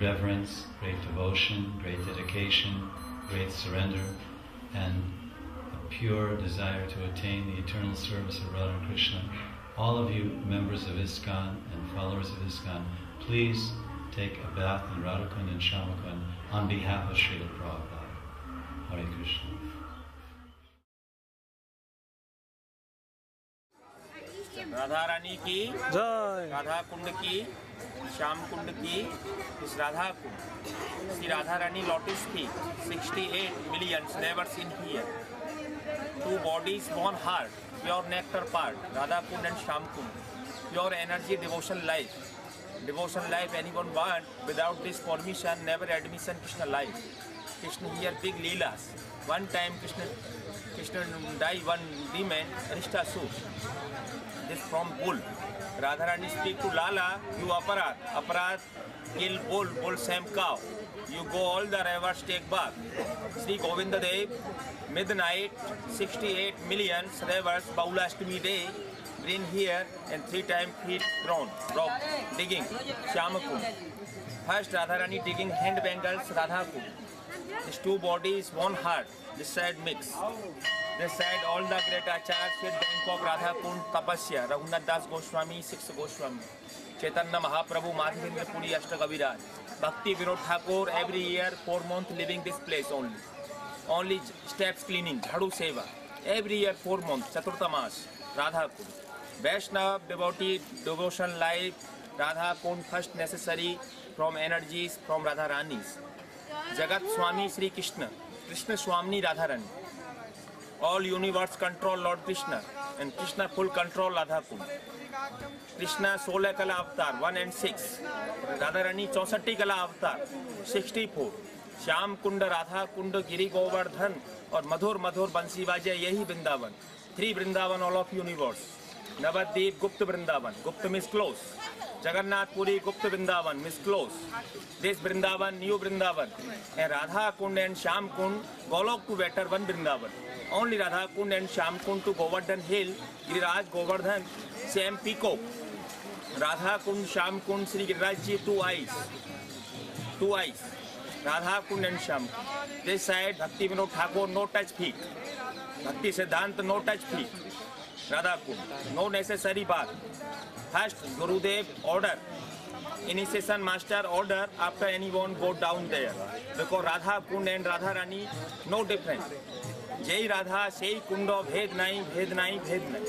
reverence, great devotion, great dedication, great surrender, and a pure desire to attain the eternal service of Radhakrishna. All of you members of Iskcon and followers of Iskcon, please take a bath in Radhakunda and Shamakunda on behalf of Srila Prabhupada. Hare Krishna. Radha Rani की जय, राधा कुंड की, श्याम कुंड की, इस Radha Kund, Shri Radha Rani lotus feet, 68 million slavers in here, 2 bodies, 1 heart, pure nectar part, Radha Kund and Sham Kund, pure energy, devotion life anyone want, without this permission, never admission Krishna life. Krishna here big leelas. One time Krishna die one demon, Ashta Sakhi. This from bull. Radharani speak to Lala, you aparat, kill bull same cow. You go all the rivers, take bath. Sri Govinda Dev, midnight, 68 million rivers, Baulashtami day, bring here and 3 times feet thrown, rock, digging, Shamakund. First Radharani digging hand bangles, Radhakund. These 2 bodies, 1 heart, this side mix. They said all the great acharyas here, Bangkok, Radha Kunda, Tapasya, Raghav Das Goswami, 6 Goswami, Chaitanya Mahaprabhu, Madhavendra Puri, Ashta Sakhi, Bhakti Vinod Thakur, every year 4 months living this place only. Only steps cleaning, Jhadu Seva. Every year 4 months, Chaturtha Mas, Radha Kunda. Vaishnava devotee devotion life, Radha Kunda first necessary from energies from Radha Ranis. Jagat Swami Sri Krishna, Krishna Swami Radha Rani. All universe control Lord Krishna and Krishna full control Radha Kunda. Krishna 16 Kala Avatar 1 and 6. Radha Rani 64 Kala Avatar 64. Sham Kunda, Radha Kunda, Giri Govardhan और मधुर मधुर बंसी बाजे यही Vrindavan 3 Vrindavan all of universe Nabadwip गुप्त वृंदावन गुप्त means close Jagannath Puri गुप्त Vrindavan means close this Vrindavan new Vrindavan and Radha Kunda and Sham Kunda Golok to better one Vrindavan only Radha Kunda and Sham Kunda to Govardhana Hill Giriraj Govardhan same peacock Radha Kunda Sham Kunda Sri Giriraj ji 2 eyes Radha Kunda and Sham. This side, Bhakti Vinod Thakur, no touch feet. Bhakti Siddhanta, no touch feet. Radha Kunda, no necessary bath. First, Gurudev order. Initiation master order after anyone go down there. Because Radha Kunda and Radha Rani, no difference. Jai Radha, Sei Kunda, Bhed Nai, Bhed Nai, Bhed Nai.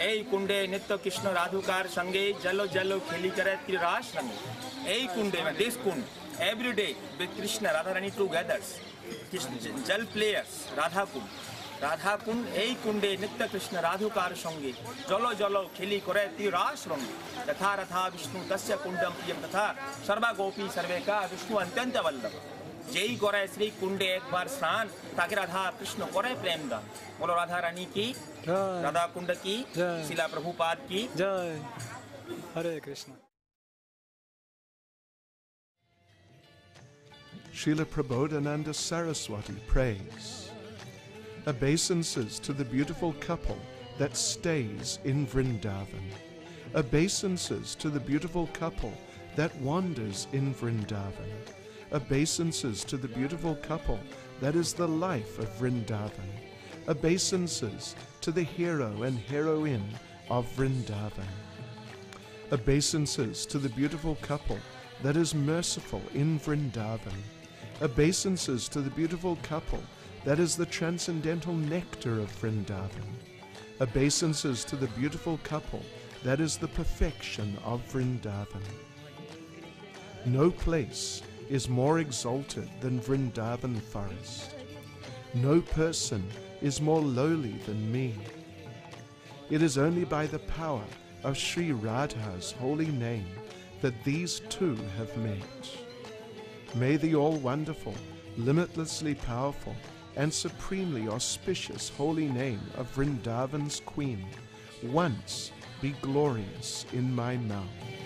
Ei Kunde, Nitya Krishna Radhukar, Sange, Jalo Jalo, Kheli Karat, Kirash Sange. Ei Kunde, this Kunda. Every day with Krishna, Radha Rani together. Jal players, Radha Kunda. Radha Kunda, Ei Kunde, Nitya Krishna, Radhukar Sange, Jalo Jalo, Kheli Karat, Kirash Sange. Tatha Ratha Vishnu, Tasya Kundam Priyam Tatha, Sarva Gopi, Sarveka, Vishnu Antanta Vallabha. Jai Kore Sri Kunde ek bar snan, Taki Radha Krishna Kore Premda. Bolo Radha Rani ki, Radha Kunda ki, Srila Prabhupada ki. Jai. Hare Krishna. Srila Prabodhananda Saraswati prays, obeisances to the beautiful couple that stays in Vrindavan, obeisances to the beautiful couple that wanders in Vrindavan, obeisances to the beautiful couple that is the life of Vrindavan, obeisances to the hero and heroine of Vrindavan, obeisances to the beautiful couple that is merciful in Vrindavan, obeisances to the beautiful couple that is the transcendental nectar of Vrindavan, obeisances to the beautiful couple that is the perfection of Vrindavan. No place is more exalted than Vrindavan forest. No person is more lowly than me. It is only by the power of Sri Radha's holy name that these two have met. May the all-wonderful, limitlessly powerful, and supremely auspicious holy name of Vrindavan's Queen once be glorious in my mouth.